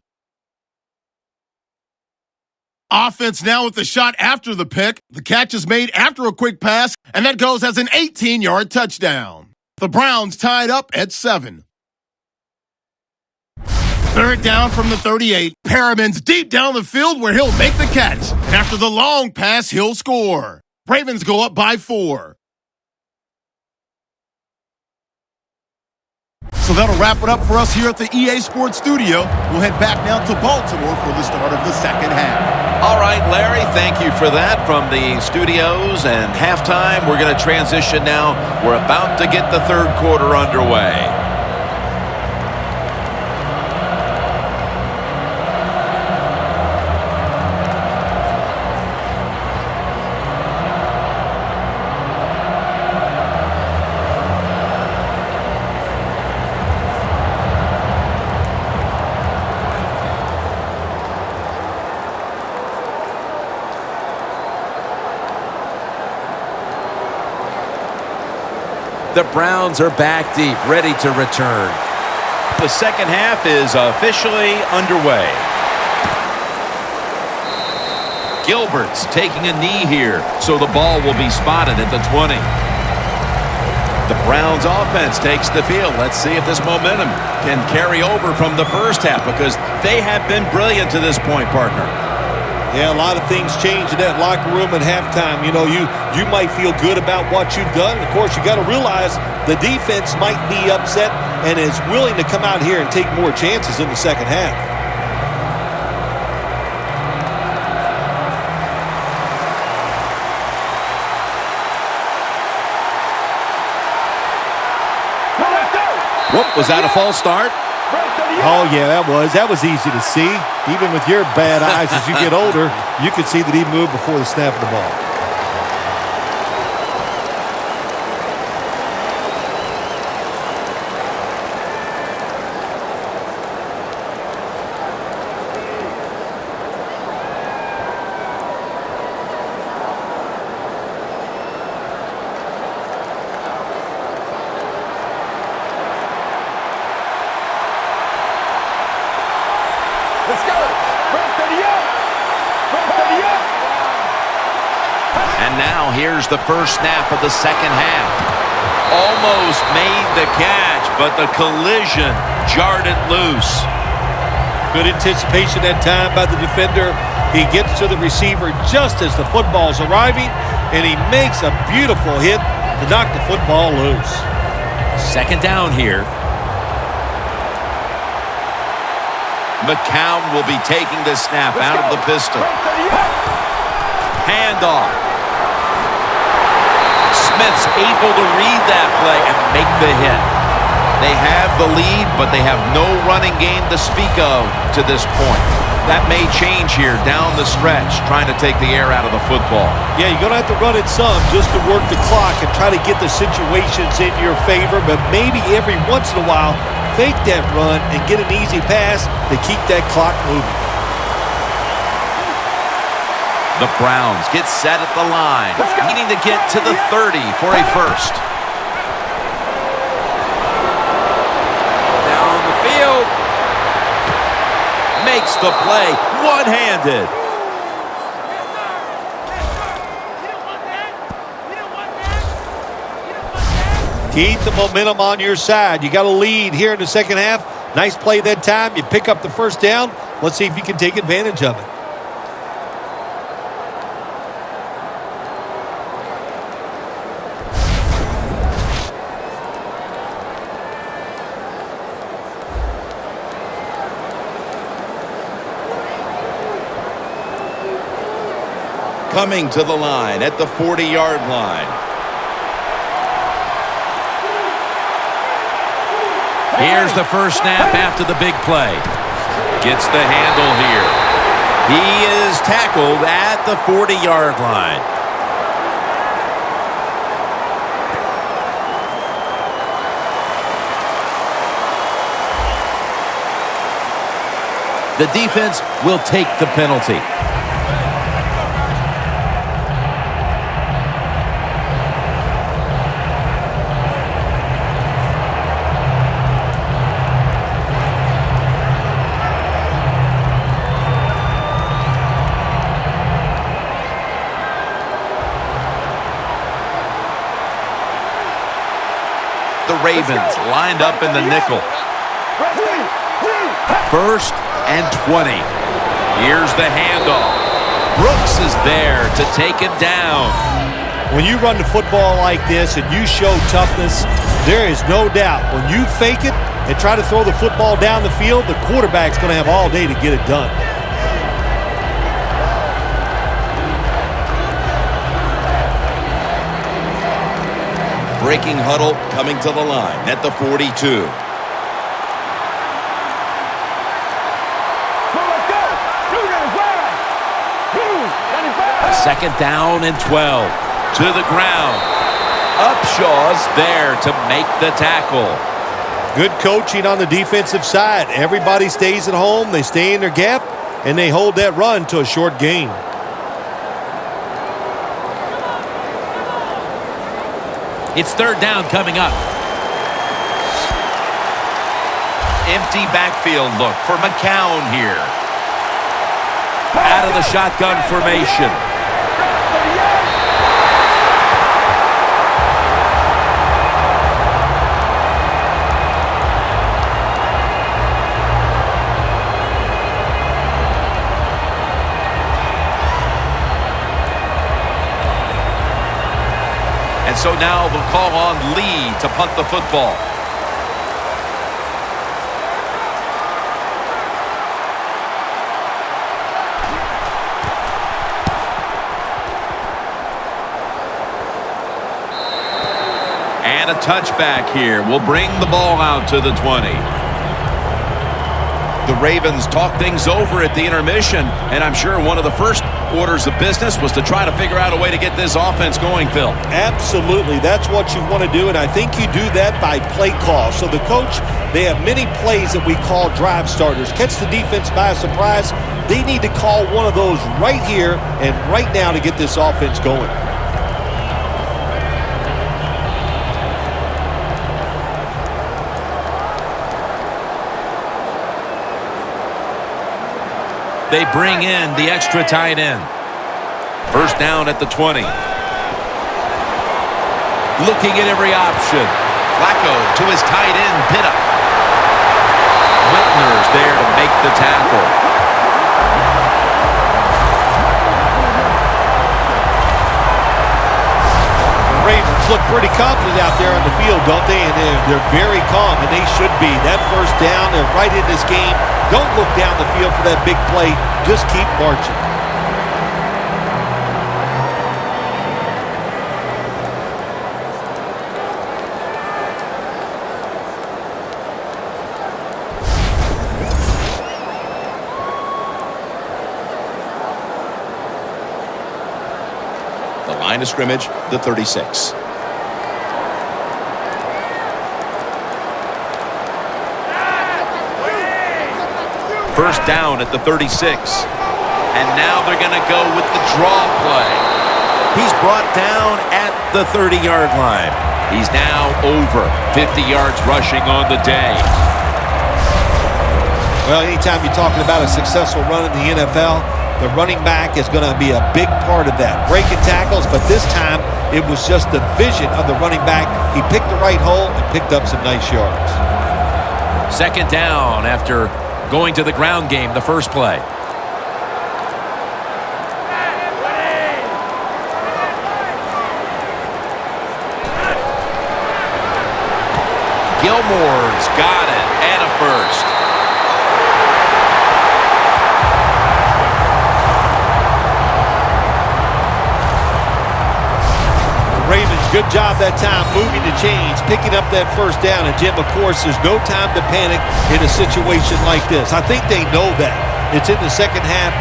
Offense now with the shot after the pick. The catch is made after a quick pass, and that goes as an 18-yard touchdown. The Browns tied up at 7. Third down from the 38. Perriman's deep down the field where he'll make the catch. And after the long pass, he'll score. Ravens go up by 4. So that'll wrap it up for us here at the EA Sports Studio. We'll head back now to Baltimore for the start of the second half. All right, Larry, thank you for that from the studios and halftime. We're going to transition now. We're about to get the third quarter underway. The Browns are back deep, ready to return. The second half is officially underway. Gilbert's taking a knee here, so the ball will be spotted at the 20. The Browns offense takes the field. Let's see if this momentum can carry over from the first half, because they have been brilliant to this point, partner. Yeah, a lot of things change in that locker room at halftime. You know, you might feel good about what you've done. Of course, you got to realize the defense might be upset and is willing to come out here and take more chances in the second half. Was that a false start? Oh, yeah, that was easy to see. Even with your bad eyes, as you get older, you could see that he moved before the snap of the ball. Let's go. First and 10. First and 10. And now here's the first snap of the second half. Almost made the catch, but the collision jarred it loose. Good anticipation that time by the defender. He gets to the receiver just as the football's arriving, and he makes a beautiful hit to knock the football loose. Second down here. McCown will be taking the snap out of the pistol. Handoff. Smith's able to read that play and make the hit. They have the lead, but they have no running game to speak of to this point. That may change here down the stretch, trying to take the air out of the football. Yeah, you're going to have to run it some just to work the clock and try to get the situations in your favor, but maybe every once in a while, fake that run and get an easy pass to keep that clock moving. The Browns get set at the line, needing to get to the 30 for a first. Down the field. Makes the play one-handed. Keep the momentum on your side. You got a lead here in the second half. Nice play that time. You pick up the first down. Let's see if you can take advantage of it. Coming to the line at the 40-yard line. Here's the first snap after the big play. Gets the handle here. He is tackled at the 40-yard line. The defense will take the penalty. The Ravens lined up in the nickel. First and 20. Here's the handoff. Brooks is there to take him down. When you run the football like this and you show toughness, there is no doubt when you fake it and try to throw the football down the field, the quarterback's going to have all day to get it done. Breaking huddle coming to the line at the 42. Second down and 12. To the ground. Upshaw's there to make the tackle. Good coaching on the defensive side. Everybody stays at home. They stay in their gap, and they hold that run to a short gain. It's third down coming up. Empty backfield look for McCown here. Out of the shotgun formation. And so now they'll call on Lee to punt the football. And got a touchback here. We'll bring the ball out to the 20. The Ravens talk things over at the intermission, and I'm sure one of the first orders of business was to try to figure out a way to get this offense going, Phil. Absolutely. That's what you want to do, and I think you do that by play call. So the coach, they have many plays that we call drive starters. Catch the defense by surprise. They need to call one of those right here and right now to get this offense going. They bring in the extra tight end. First down at the 20. Looking at every option. Flacco to his tight end, Pitta. Whitner's there to make the tackle. The Ravens look pretty confident out there on the field, don't they? And they're very calm, and they should be. That first down, they're right in this game. Don't look down the field for that big play. Just keep marching. The line of scrimmage, the 36. First down at the 36. And now they're going to go with the draw play. He's brought down at the 30-yard line. He's now over 50 yards rushing on the day. Well, anytime you're talking about a successful run in the NFL, the running back is going to be a big part of that. Breaking tackles, but this time it was just the vision of the running back. He picked the right hole and picked up some nice yards. Second down after going to the ground game the first play. Gilmore's got it and a first. Ravens, good job that time moving the chains, picking up that first down. And, Jim, of course, there's no time to panic in a situation like this. I think they know that. It's in the second half.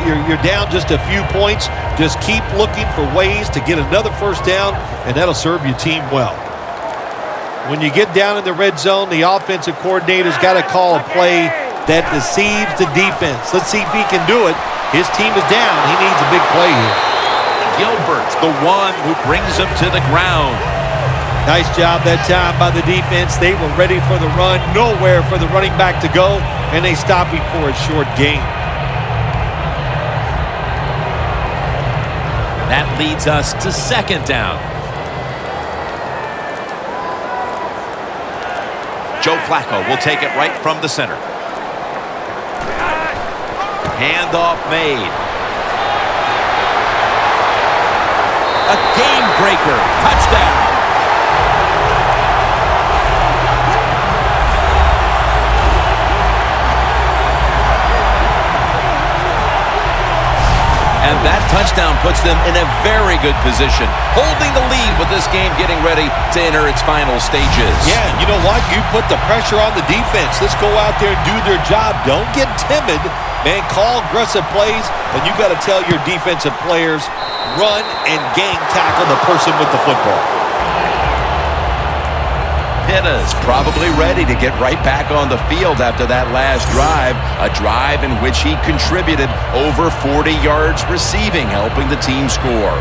You're down just a few points. Just keep looking for ways to get another first down, and that'll serve your team well. When you get down in the red zone, the offensive coordinator's got to call a play that deceives the defense. Let's see if he can do it. His team is down. He needs a big play here. Gilbert's the one who brings him to the ground. Nice job that time by the defense. They were ready for the run. Nowhere for the running back to go, and they stopped him for a short gain. That leads us to second down. Joe Flacco will take it right from the center. Handoff made. A game breaker. Touchdown. And that touchdown puts them in a very good position, holding the lead with this game getting ready to enter its final stages. Yeah, you know what? You put the pressure on the defense. Let's go out there and do their job. Don't get timid. Man, call aggressive plays, and you got to tell your defensive players, run and gang tackle the person with the football. Pitta's probably ready to get right back on the field after that last drive, a drive in which he contributed over 40 yards receiving, helping the team score.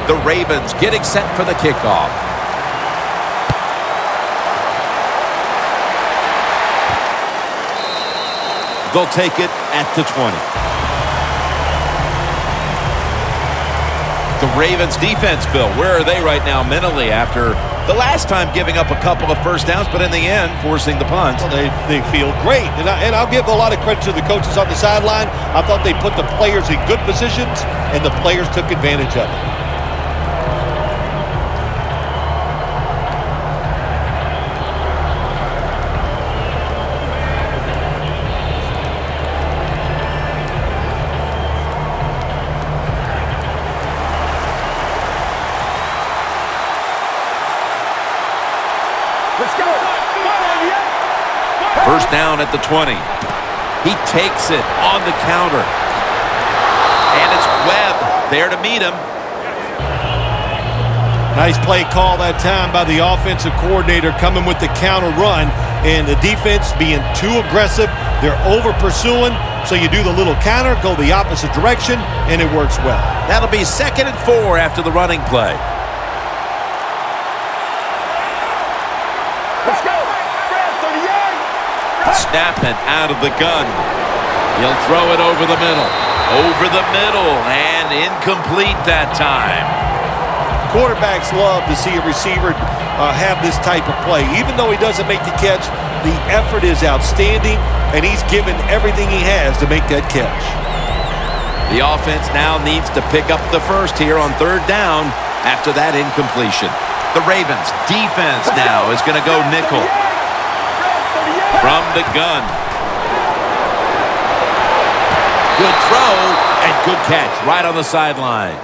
The Ravens getting set for the kickoff. They'll take it at the 20. The Ravens defense, Bill, where are they right now mentally after The last time giving up a couple of first downs, but in the end, forcing the punt. Well, they feel great. And I'll give a lot of credit to the coaches on the sideline. I thought they put the players in good positions, and the players took advantage of it. Let's go. First down at the 20. He takes it on the counter. And it's Webb there to meet him. Nice play call that time by the offensive coordinator coming with the counter run. And the defense being too aggressive. They're over-pursuing. So you do the little counter, go the opposite direction, and it works well. That'll be 2nd and 4 after the running play. Let's go. Snapping out of the gun. He'll throw it over the middle. Over the middle, and incomplete that time. Quarterbacks love to see a receiver have this type of play. Even though he doesn't make the catch, the effort is outstanding, and he's given everything he has to make that catch. The offense now needs to pick up the first here on 3rd down after that incompletion. The Ravens defense now is going to go nickel. From the gun. Good throw and good catch right on the sideline.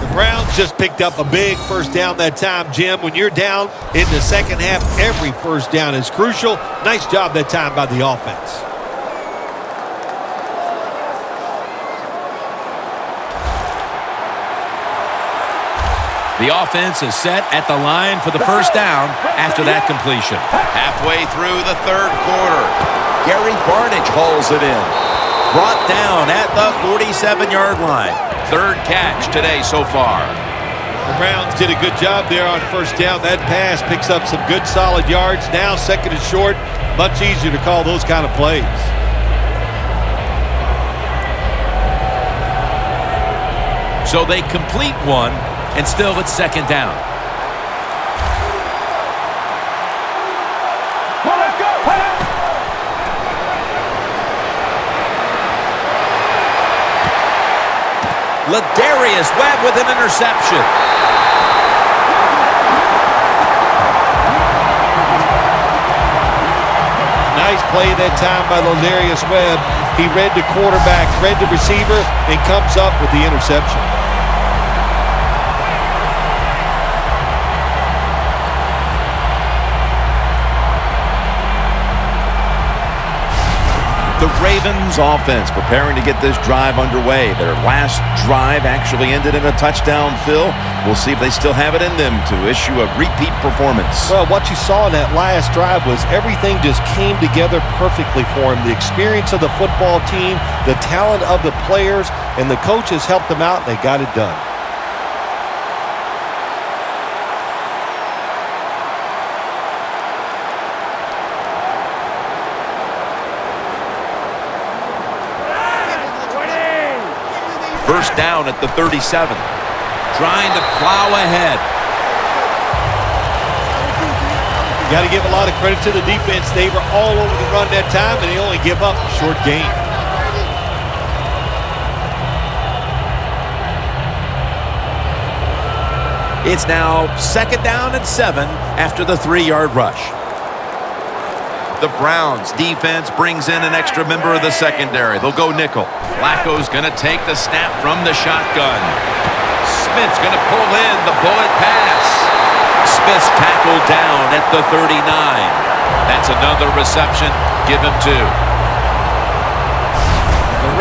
The Browns just picked up a big first down that time, Jim. When you're down in the second half, every first down is crucial. Nice job that time by the offense. The offense is set at the line for the first down after that completion. Halfway through the 3rd quarter, Gary Barnidge hauls it in. Brought down at the 47-yard line. 3rd catch today so far. The Browns did a good job there on first down. That pass picks up some good solid yards. Now 2nd and short, much easier to call those kind of plays. So they complete one. And still it's 2nd down. Ladarius Webb with an interception. Nice play that time by Ladarius Webb. He read the quarterback, read the receiver, and comes up with the interception. The Ravens offense preparing to get this drive underway. Their last drive actually ended in a touchdown, Phil. We'll see if they still have it in them to issue a repeat performance. Well, what you saw in that last drive was everything just came together perfectly for him. The experience of the football team, the talent of the players, and the coaches helped them out, and they got it done. First down at the 37. Trying to plow ahead. You got to give a lot of credit to the defense. They were all over the run that time, and they only give up a short gain. It's now 2nd down and 7 after the 3-yard rush. The Browns defense brings in an extra member of the secondary. They'll go nickel. Flacco's going to take the snap from the shotgun. Smith's going to pull in the bullet pass. Smith's tackled down at the 39. That's another reception. Give him 2. The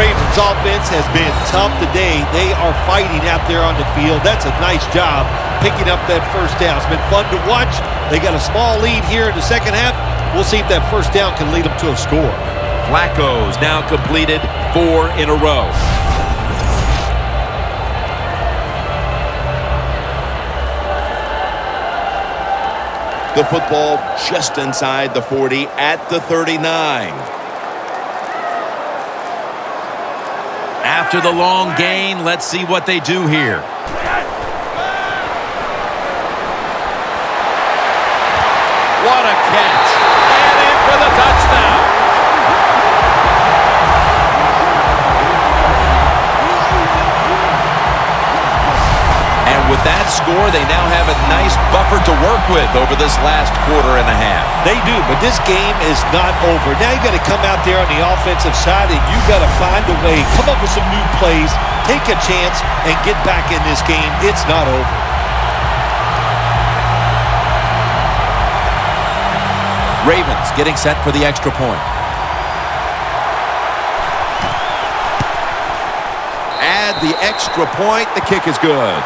Ravens offense has been tough today. They are fighting out there on the field. That's a nice job picking up that first down. It's been fun to watch. They got a small lead here in the second half. We'll see if that first down can lead them to a score. Flacco's now completed 4 in a row. The football just inside the 40 at the 39. After the long gain, let's see what they do here. What a catch. And in for the touchdown. And with that score, they now have a nice buffer to work with over this last quarter and a half. They do, but this game is not over. Now you got to come out there on the offensive side, and you got to find a way, come up with some new plays, take a chance, and get back in this game. It's not over. Ravens getting set for the extra point. Add the extra point. The kick is good.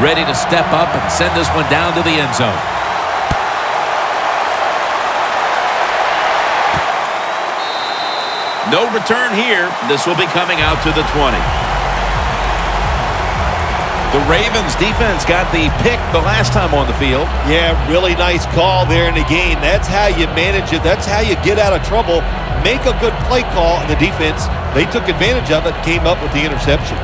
Ready to step up and send this one down to the end zone. No return here. This will be coming out to the 20. The Ravens defense got the pick the last time on the field. Yeah, really nice call there in the game. That's how you manage it. That's how you get out of trouble. Make a good play call in the defense. They took advantage of it, came up with the interception.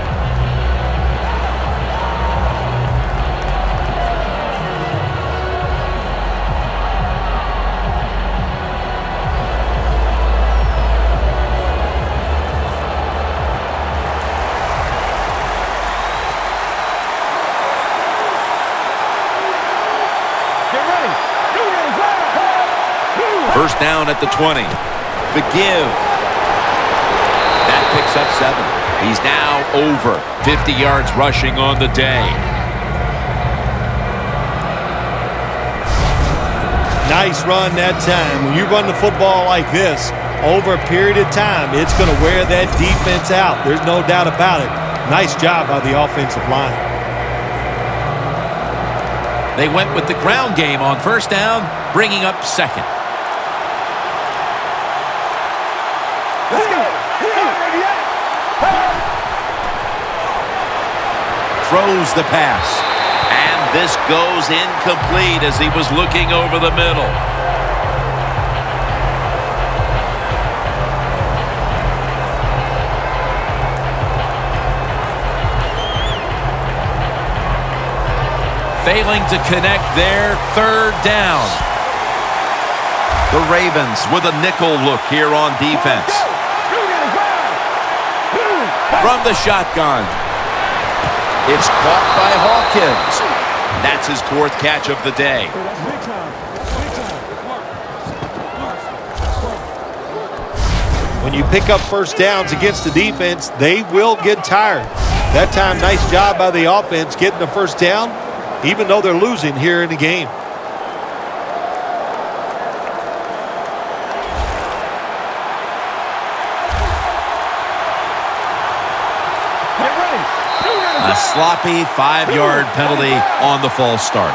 First down at the 20. The give. That picks up 7. He's now over 50 yards rushing on the day. Nice run that time. When you run the football like this, over a period of time, it's going to wear that defense out. There's no doubt about it. Nice job by the offensive line. They went with the ground game on first down, bringing up second. Throws the pass. And this goes incomplete as he was looking over the middle. Failing to connect there, third down. The Ravens with a nickel look here on defense. From the shotgun. It's caught by Hawkins. That's his 4th catch of the day. When you pick up first downs against the defense, they will get tired. That time, nice job by the offense getting the first down, even though they're losing here in the game. A sloppy 5-yard penalty on the false start.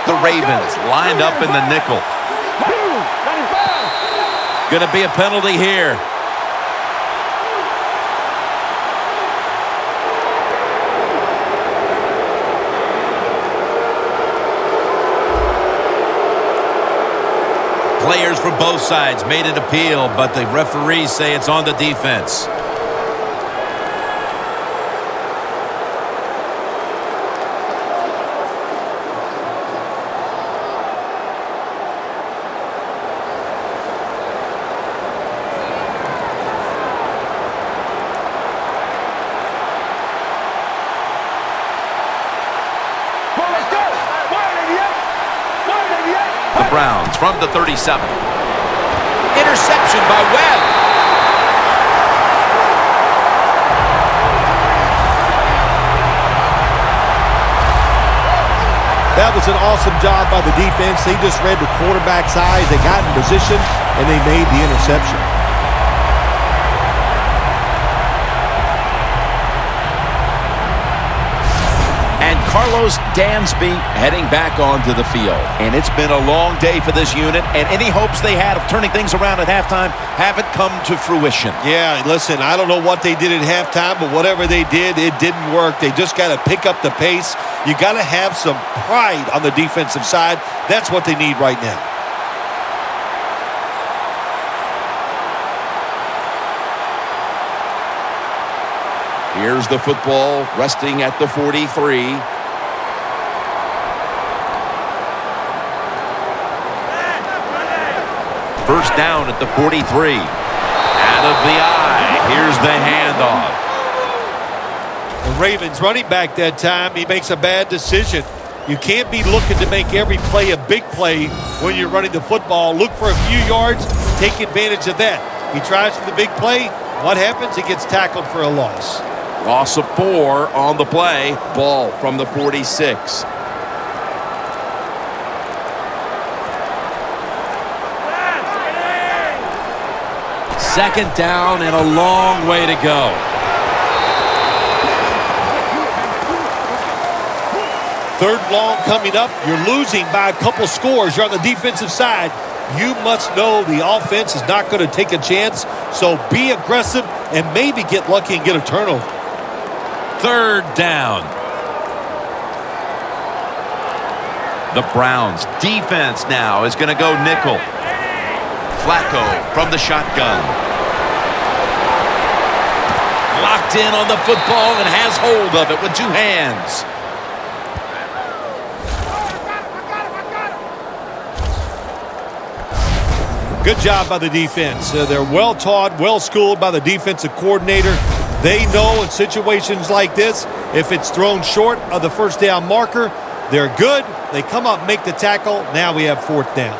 The Ravens lined up in the nickel. Going to be a penalty here. Players from both sides made an appeal, but the referees say it's on the defense. The Browns from the 37. Interception by Webb. That was an awesome job by the defense. They just read the quarterback's eyes. They got in position, and they made the interception. And Carlos Dansby heading back onto the field. And it's been a long day for this unit, and any hopes they had of turning things around at halftime haven't come to fruition. Yeah, listen, I don't know what they did at halftime, but whatever they did, it didn't work. They just got to pick up the pace. You got to have some pride on the defensive side. That's what they need right now. Here's the football resting at the 43. First down at the 43. Out of the eye. Here's the handoff. The Ravens running back that time, he makes a bad decision. You can't be looking to make every play a big play when you're running the football. Look for a few yards, take advantage of that. He tries for the big play. What happens? He gets tackled for a loss. Loss of 4 on the play. Ball from the 46. Second down and a long way to go. Third long coming up. You're losing by a couple scores. You're on the defensive side. You must know the offense is not going to take a chance. So be aggressive and maybe get lucky and get a turnover. Third down. The Browns defense now is going to go nickel. Flacco from the shotgun. Locked in on the football and has hold of it with 2 hands. Good job by the defense. They're well taught, well schooled by the defensive coordinator. They know in situations like this, if it's thrown short of the first down marker, they're good. They come up, make the tackle. Now we have 4th down.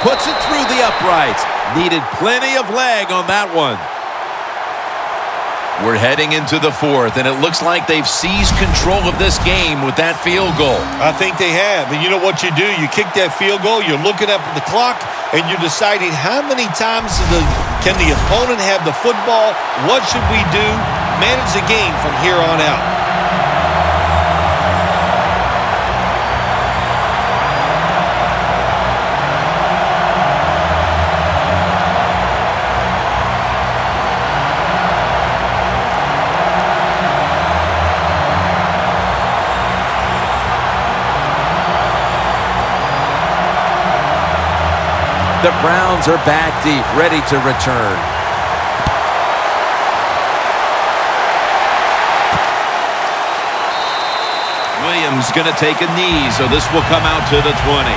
Puts it through the uprights. Needed plenty of leg on that one. We're heading into the 4th, and it looks like they've seized control of this game with that field goal. I think they have. And you know what you do? You kick that field goal, you're looking up at the clock, and you're deciding how many times can the opponent have the football? What should we do? Manage the game from here on out. The Browns are back deep, ready to return. Williams going to take a knee, so this will come out to the 20.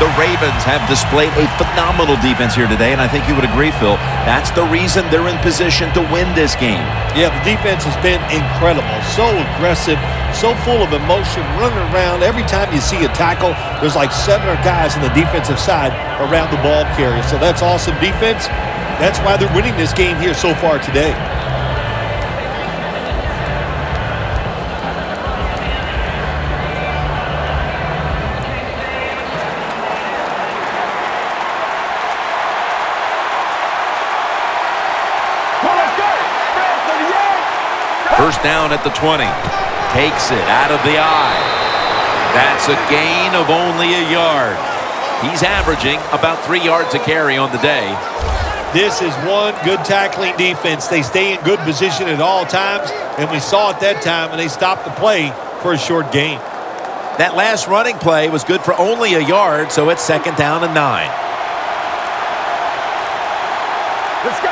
The Ravens have displayed a phenomenal defense here today, and I think you would agree, Phil. That's the reason they're in position to win this game. Yeah, the defense has been incredible. So aggressive, so full of emotion, running around. Every time you see a tackle, there's like 7 guys on the defensive side around the ball carrier. So that's awesome defense. That's why they're winning this game here so far today. First down at the 20. Takes it out of the eye. That's a gain of only a yard. He's averaging about 3 yards a carry on the day. This is one good tackling defense. They stay in good position at all times, and we saw it that time, and they stopped the play for a short gain. That last running play was good for only a yard, so it's 2nd down and 9. Let's go.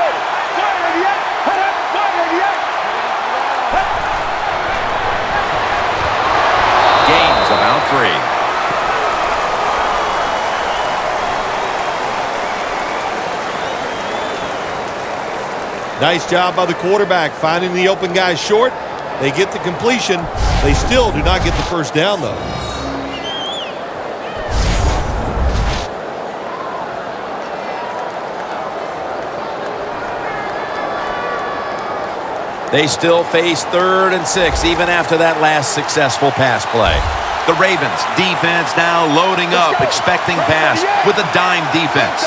Gains about 3. Nice job by the quarterback finding the open guy short. They get the completion. They still do not get the first down, though. They still face 3rd and 6 even after that last successful pass play. The Ravens defense now loading up, expecting pass with a dime defense.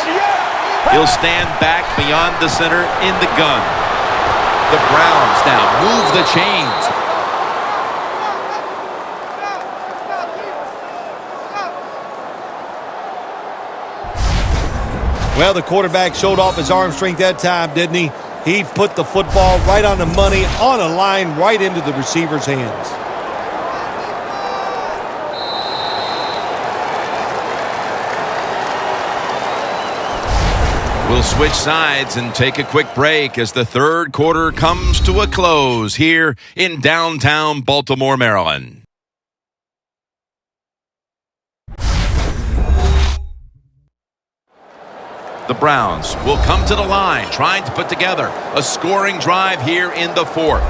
He'll stand back beyond the center in the gun. The Browns now move the chains. Well, the quarterback showed off his arm strength that time, didn't he? He put the football right on the money, on a line, right into the receiver's hands. We'll switch sides and take a quick break as the third quarter comes to a close here in downtown Baltimore, Maryland. The Browns will come to the line, trying to put together a scoring drive here in the fourth.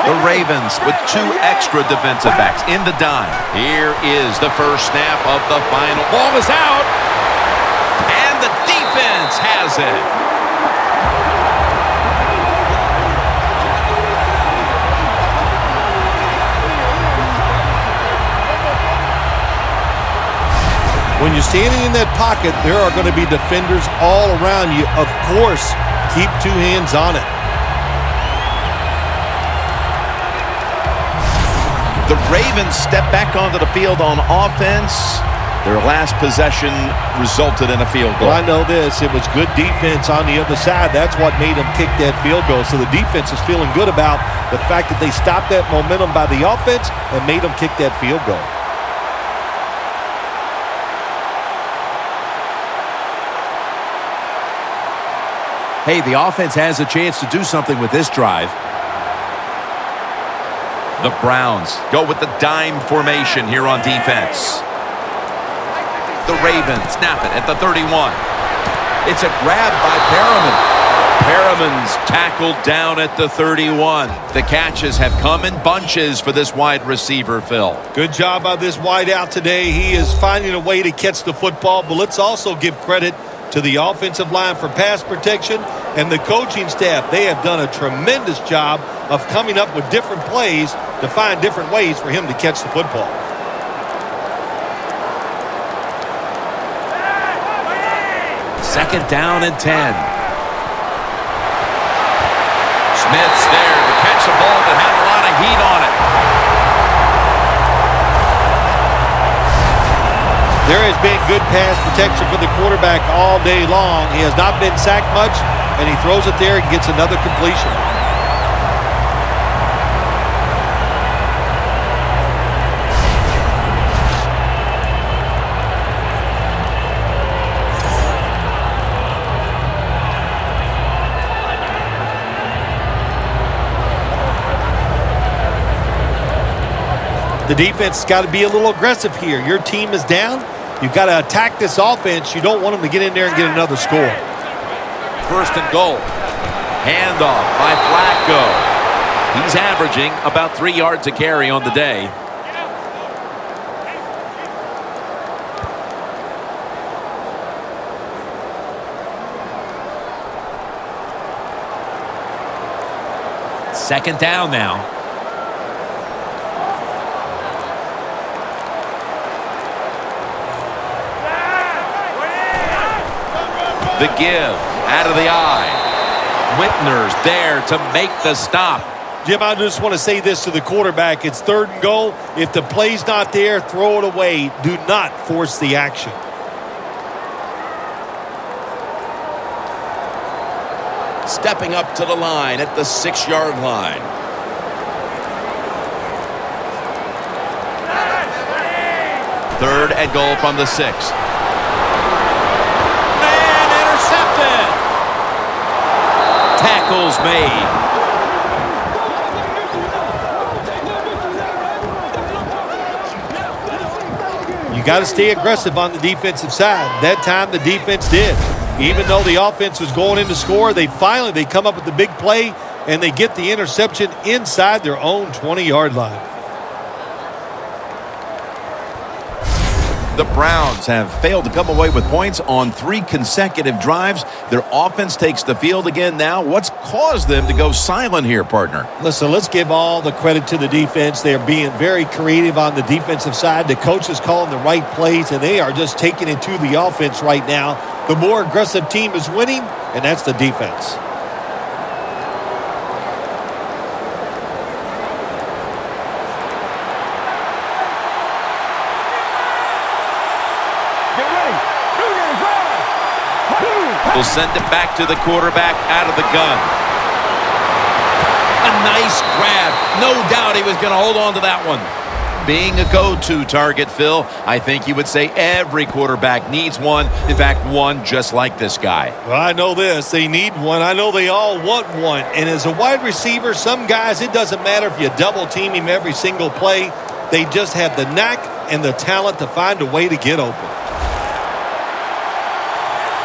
The Ravens with 2 extra defensive backs in the dime. Here is the first snap of the final. Ball is out. And the defense has it. When you're standing in that pocket, there are going to be defenders all around you. Of course, keep 2 hands on it. The Ravens step back onto the field on offense. Their last possession resulted in a field goal. Well, I know this. It was good defense on the other side. That's what made them kick that field goal. So the defense is feeling good about the fact that they stopped that momentum by the offense and made them kick that field goal. Hey, the offense has a chance to do something with this drive. The Browns go with the dime formation here on defense. The Ravens snap it at the 31. It's a grab by Perriman. Perriman's tackled down at the 31. The catches have come in bunches for this wide receiver, Phil. Good job by this wide out today. He is finding a way to catch the football, but let's also give credit to the offensive line for pass protection and the coaching staff. They have done a tremendous job of coming up with different plays to find different ways for him to catch the football. Second down and 10. Smith's there to catch the ball that had a lot of heat on it. There has been good pass protection for the quarterback all day long. He has not been sacked much, and he throws it there and gets another completion. The defense has got to be a little aggressive here. Your team is down. You've got to attack this offense. You don't want them to get in there and get another score. First and goal. Handoff by Flacco. He's averaging about 3 yards a carry on the day. Second down now. The give out of the eye. Whitner's there to make the stop. Jim, I just want to say this to the quarterback. It's third and goal. If the play's not there, throw it away. Do not force the action. Stepping up to the line at the 6-yard line. Third and goal from the 6. And intercepted. Tackles made. You got to stay aggressive on the defensive side. That time the defense did. Even though the offense was going in to score, they come up with the big play, and they get the interception inside their own 20-yard line. The Browns have failed to come away with points on 3 consecutive drives. Their offense takes the field again now. What's caused them to go silent here, partner? Listen, let's give all the credit to the defense. They're being very creative on the defensive side. The coach is calling the right plays, and they are just taking it to the offense right now. The more aggressive team is winning, and that's the defense. Will send it back to the quarterback out of the gun. A nice grab. No doubt he was going to hold on to that one. Being a go-to target, Phil, I think you would say every quarterback needs one. In fact, one just like this guy. Well, I know this. They need one. I know they all want one. And as a wide receiver, some guys, it doesn't matter if you double team him every single play. They just have the knack and the talent to find a way to get open.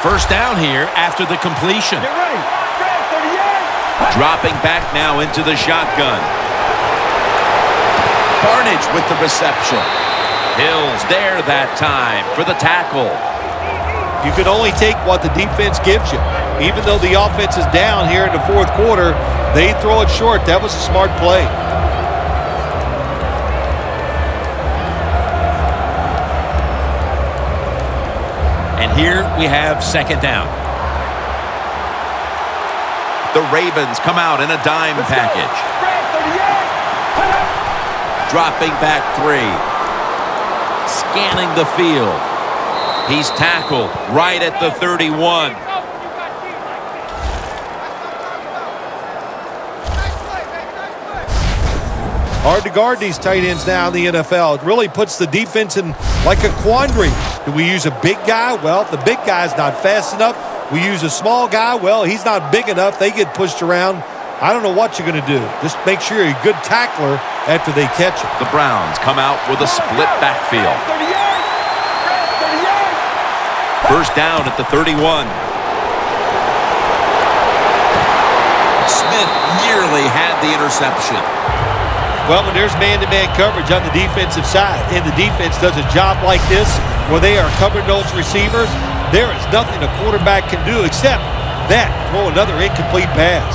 First down here after the completion. Dropping back now into the shotgun. Barnage with the reception. Hill's there that time for the tackle. You can only take what the defense gives you. Even though the offense is down here in the fourth quarter, they throw it short. That was a smart play. And here we have second down. The Ravens come out in a dime package. Dropping back 3. Scanning the field. He's tackled right at the 31. Hard to guard these tight ends now in the NFL. It really puts the defense in like a quandary. Do we use a big guy? Well, the big guy's not fast enough. We use a small guy. Well, he's not big enough. They get pushed around. I don't know what you're going to do. Just make sure you're a good tackler after they catch it. The Browns come out with a split backfield. First down at the 31. Smith nearly had the interception. Well, when there's man-to-man coverage on the defensive side, and the defense does a job like this where they are covering those receivers, there is nothing a quarterback can do except that, throw another incomplete pass.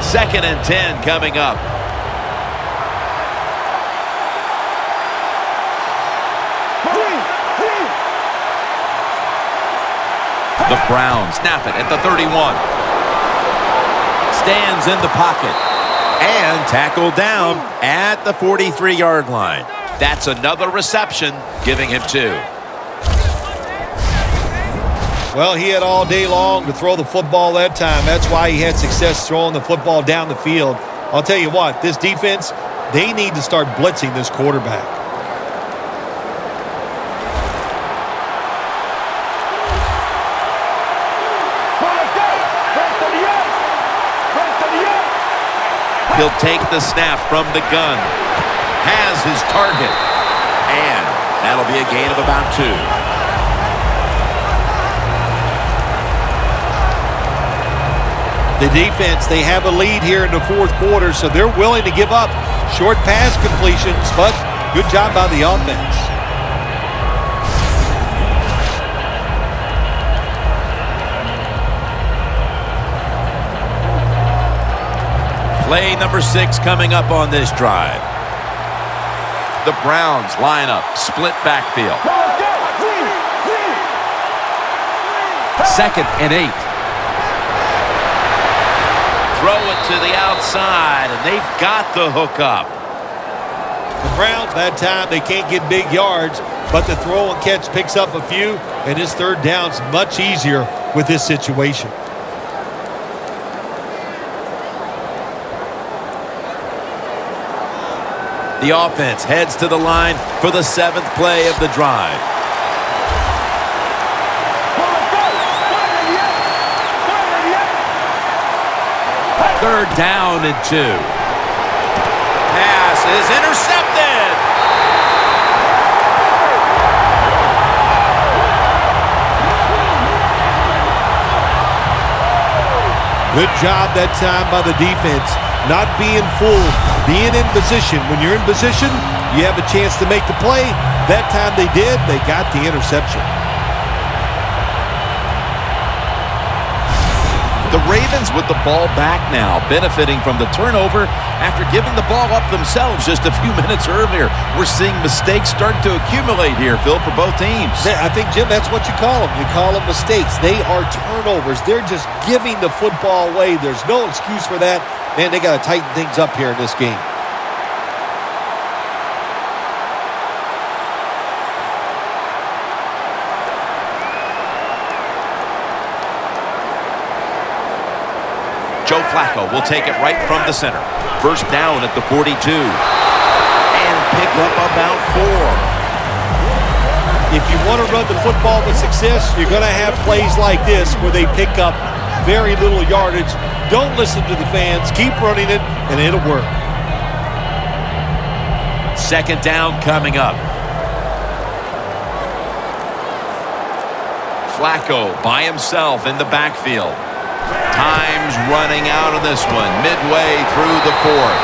Second and 10 coming up. The Browns snap it at the 31. Stands in the pocket. And tackled down at the 43-yard line. That's another reception, giving him 2. Well, he had all day long to throw the football that time. That's why he had success throwing the football down the field. I'll tell you what, this defense, they need to start blitzing this quarterback. He'll take the snap from the gun. Has his target. And that'll be a gain of about 2. The defense, they have a lead here in the fourth quarter, so they're willing to give up short pass completions, but good job by the offense. Play number 6 coming up on this drive. The Browns line up, split backfield. Second and 8. Throw it to the outside, and they've got the hook up. The Browns, that time, they can't get big yards, but the throw and catch picks up a few, and his third down's much easier with this situation. The offense heads to the line for the 7th play of the drive. Third down and 2. Pass is intercepted. Good job that time by the defense. Not being fooled, being in position. When you're in position, you have a chance to make the play. That time they did. They got the interception. The Ravens with the ball back now, benefiting from the turnover after giving the ball up themselves just a few minutes earlier. We're seeing mistakes start to accumulate here, Phil, for both teams. I think, Jim, that's what you call them. You call them mistakes. They are turnovers. They're just giving the football away. There's no excuse for that. Man, they got to tighten things up here in this game. Joe Flacco will take it right from the center. First down at the 42. And pick up about 4. If you want to run the football with success, you're going to have plays like this where they pick up very little yardage. Don't listen to the fans. Keep running it, and it'll work. Second down coming up. Flacco by himself in the backfield. Time's running out on this one, midway through the 4th.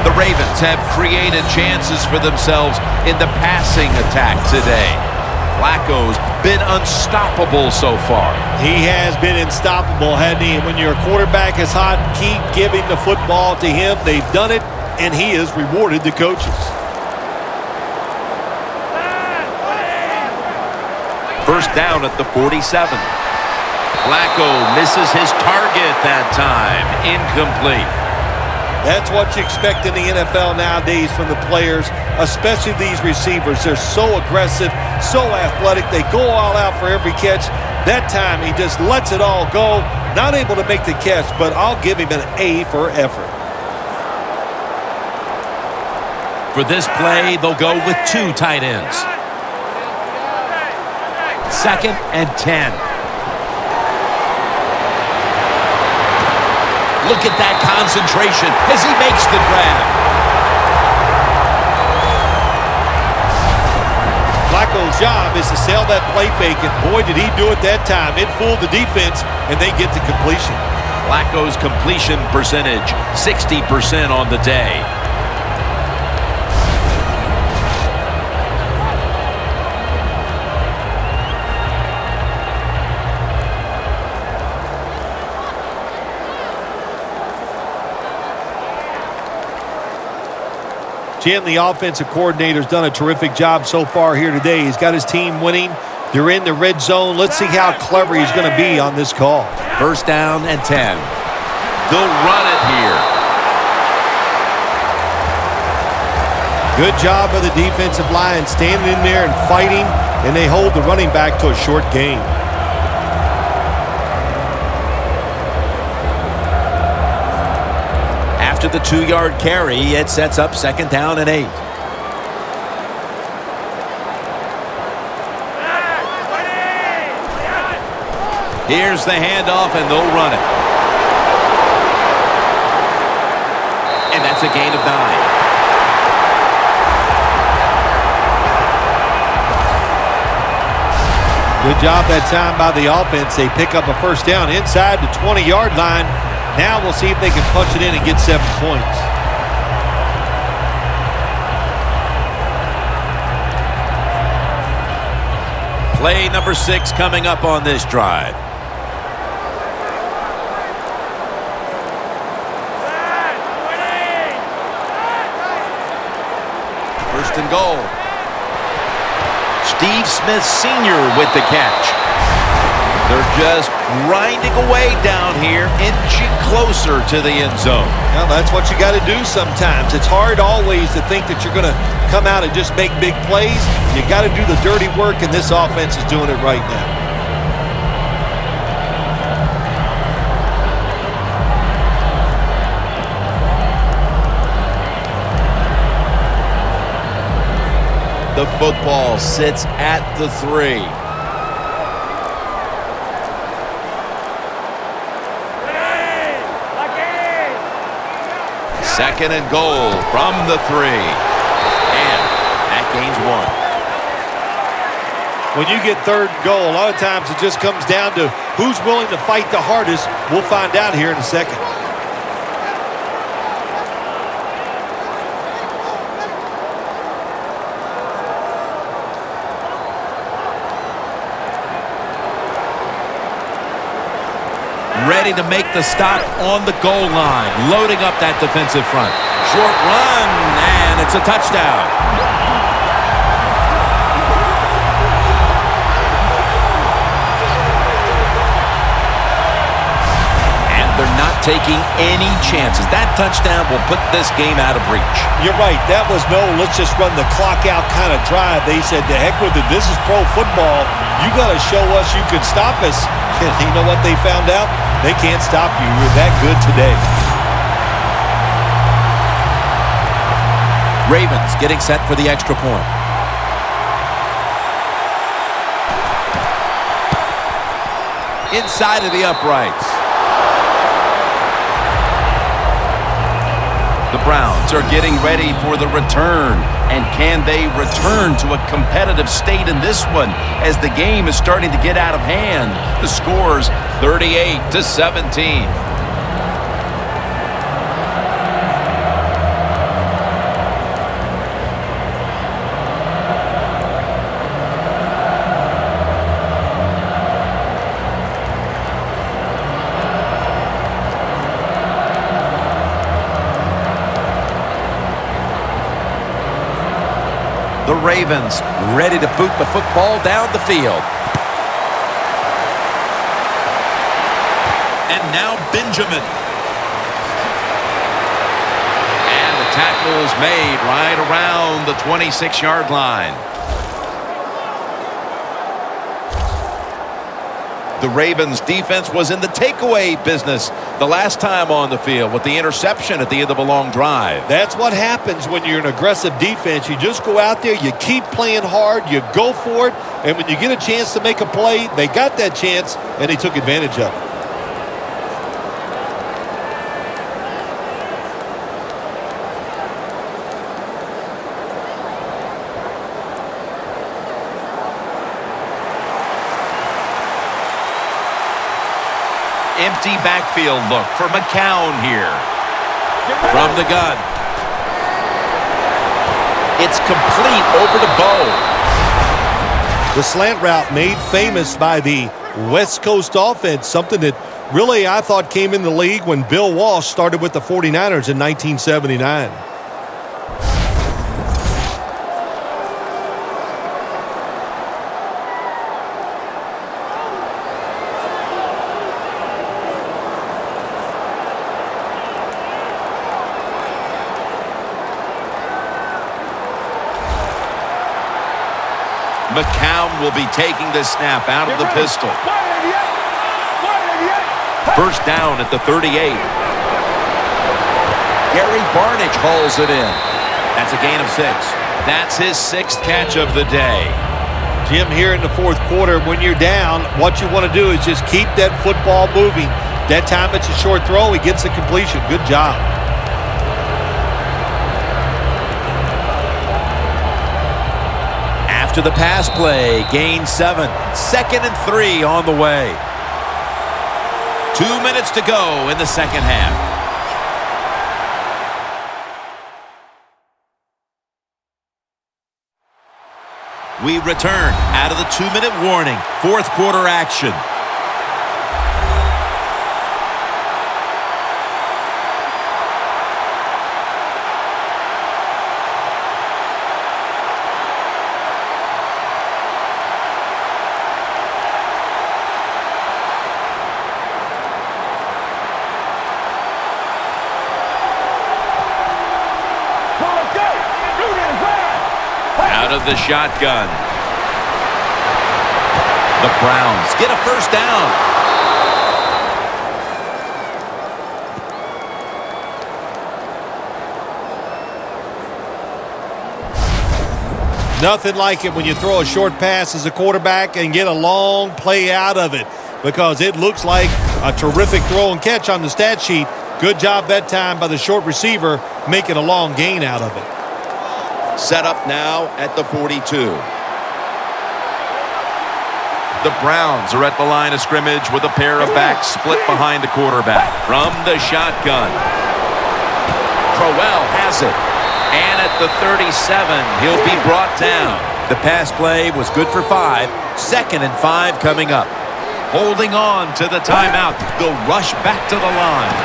The Ravens have created chances for themselves in the passing attack today. Flacco's been unstoppable so far. He has been unstoppable, hasn't he? When your quarterback is hot, keep giving the football to him. They've done it, and he has rewarded the coaches. First down at the 47. Flacco misses his target that time. Incomplete. That's what you expect in the NFL nowadays from the players, especially these receivers. They're so aggressive, so athletic. They go all out for every catch. That time he just lets it all go. Not able to make the catch, but I'll give him an A for effort. For this play, they'll go with 2 tight ends. Second and 10. Look at that concentration as he makes the grab. Flacco's job is to sell that play fake, and boy, did he do it that time. It fooled the defense, and they get the completion. Flacco's completion percentage, 60% on the day. Jim, the offensive coordinator's done a terrific job so far here today. He's got his team winning. They're in the red zone. Let's see how clever he's going to be on this call. First down and 10. They'll run it here. Good job by the defensive line standing in there and fighting, and they hold the running back to a short gain. After the 2-yard carry, it sets up second down and 8. Here's the handoff, and they'll run it. And that's a gain of 9. Good job that time by the offense. They pick up a first down inside the 20-yard line. Now we'll see if they can punch it in and get 7 points. Play number 6 coming up on this drive. First and goal. Steve Smith Sr. with the catch. They're just grinding away down here, inching closer to the end zone. Well, that's what you got to do sometimes. It's hard always to think that you're going to come out and just make big plays. You got to do the dirty work, and this offense is doing it right now. The football sits at the 3. Second and goal from the 3. And that gains 1. When you get third and goal, a lot of times it just comes down to who's willing to fight the hardest. We'll find out here in a second. Ready to make the stop on the goal line. Loading up that defensive front. Short run, and it's a touchdown. And they're not taking any chances. That touchdown will put this game out of reach. You're right. That was no let's just run the clock out kind of drive. They said, to heck with it. This is pro football. You got to show us you can stop us. And you know what they found out? They can't stop you. You're that good today. Ravens getting set for the extra point. Inside of the uprights. The Browns are getting ready for the return. And can they return to a competitive state in this one as the game is starting to get out of hand? The score's 38-17. The Ravens ready to boot the football down the field. And now Benjamin. And the tackle is made right around the 26-yard line. The Ravens defense was in the takeaway business the last time on the field with the interception at the end of a long drive. That's what happens when you're an aggressive defense. You just go out there, you keep playing hard, you go for it, and when you get a chance to make a play, they got that chance, and they took advantage of it. Empty backfield look for McCown here. From the gun. It's complete over to Bo. The slant route made famous by the West Coast offense, something that really I thought came in the league when Bill Walsh started with the 49ers in 1979. McCown will be taking the snap out of the pistol. First down at the 38. Gary Barnidge hauls it in. That's a gain of 6. That's his 6th catch of the day. Jim, here in the fourth quarter, when you're down, what you want to do is just keep that football moving. That time it's a short throw. He gets the completion. Good job. To the pass play, gain 7. 2nd and 3 on the way. 2 minutes to go in the second half. We return out of the 2-minute warning. Fourth quarter action. Out of the shotgun. The Browns get a first down. Nothing like it when you throw a short pass as a quarterback and get a long play out of it, because it looks like a terrific throw and catch on the stat sheet. Good job that time by the short receiver making a long gain out of it. Set up now at the 42. The Browns are at the line of scrimmage with a pair of backs split behind the quarterback. From the shotgun, Crowell has it. And at the 37, he'll be brought down. The pass play was good for 5. 2nd and 5 coming up. Holding on to the timeout. They'll rush back to the line.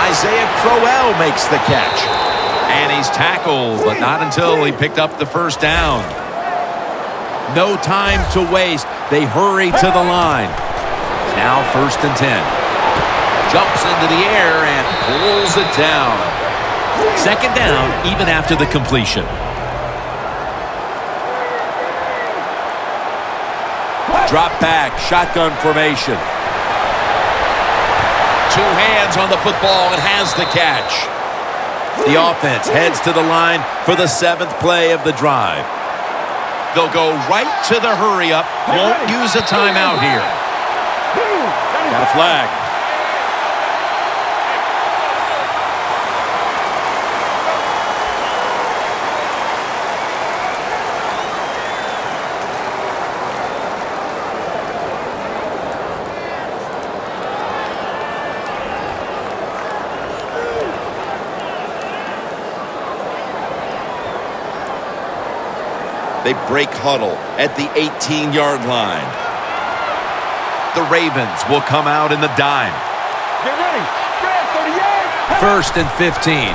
Isaiah Crowell makes the catch. And he's tackled, but not until he picked up the first down. No time to waste. They hurry to the line. Now 1st and 10. Jumps into the air and pulls it down. 2nd down, even after the completion. Drop back, shotgun formation. 2 hands on the football and has the catch. The offense heads to the line for the 7th play of the drive. They'll go right to the hurry-up. Won't use a timeout here. Got a flag. They break huddle at the 18-yard line. The Ravens will come out in the dime. Get ready. Spread 38. 1st and 15.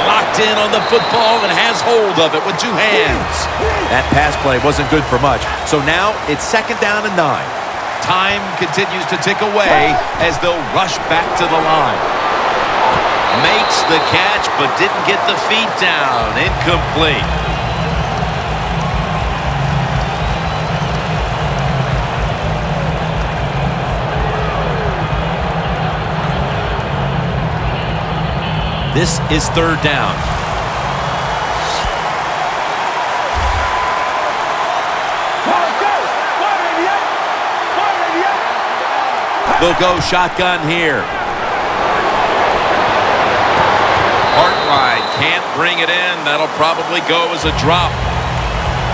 Locked in on the football and has hold of it with 2 hands. That pass play wasn't good for much. So now it's 2nd down and 9. Time continues to tick away as they'll rush back to the line. Makes the catch but didn't get the feet down. Incomplete. This is 3rd down. They'll go shotgun here. Hartline can't bring it in. That'll probably go as a drop.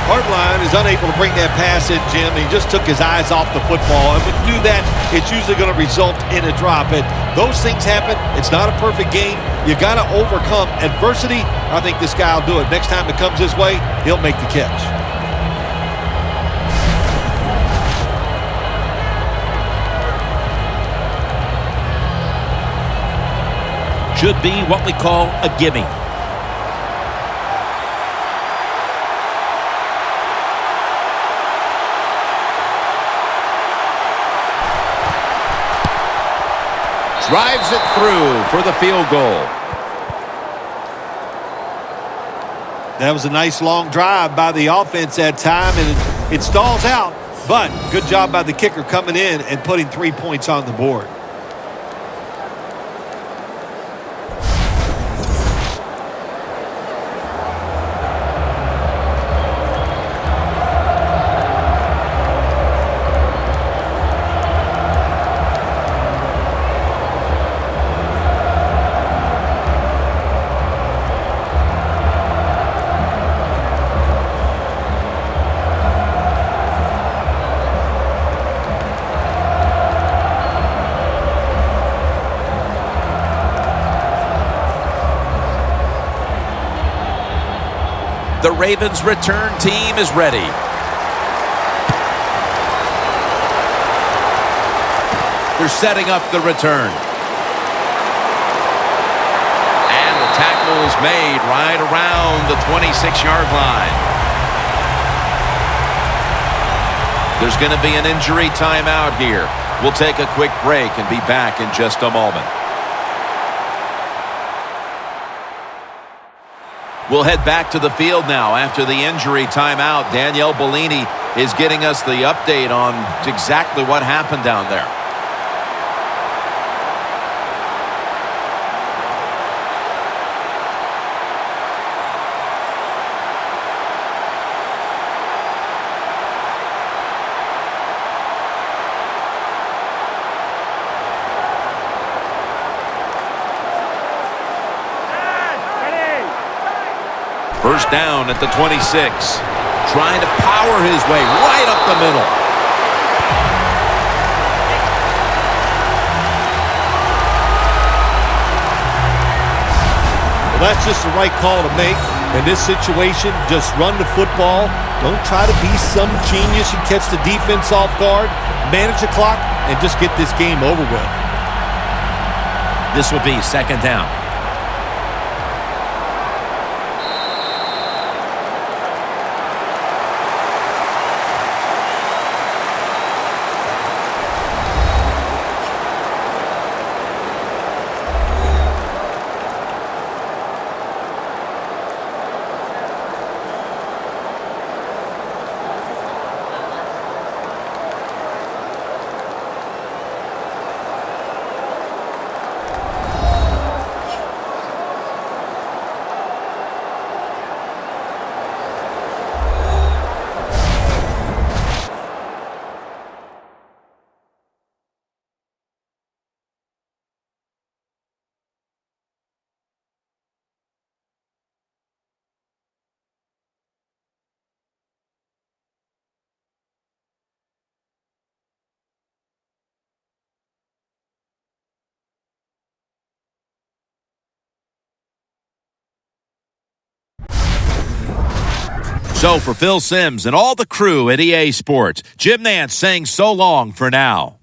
Hartline is unable to bring that pass in, Jim. He just took his eyes off the football. And when you do that, it's usually going to result in a drop. And those things happen. It's not a perfect game. You got to overcome adversity. I think this guy will do it. Next time it comes his way, he'll make the catch. Should be what we call a gimme. Drives it through for the field goal. That was a nice long drive by the offense that time, and it stalls out. But good job by the kicker coming in and putting 3 points on the board. The Ravens' return team is ready. They're setting up the return. And the tackle is made right around the 26-yard line. There's going to be an injury timeout here. We'll take a quick break and be back in just a moment. We'll head back to the field now after the injury timeout. Danielle Bellini is getting us the update on exactly what happened down there. First down at the 26. Trying to power his way right up the middle. Well, that's just the right call to make. In this situation, just run the football. Don't try to be some genius and catch the defense off guard. Manage the clock and just get this game over with. This will be second down. So for Phil Simms and all the crew at EA Sports, Jim Nantz saying so long for now.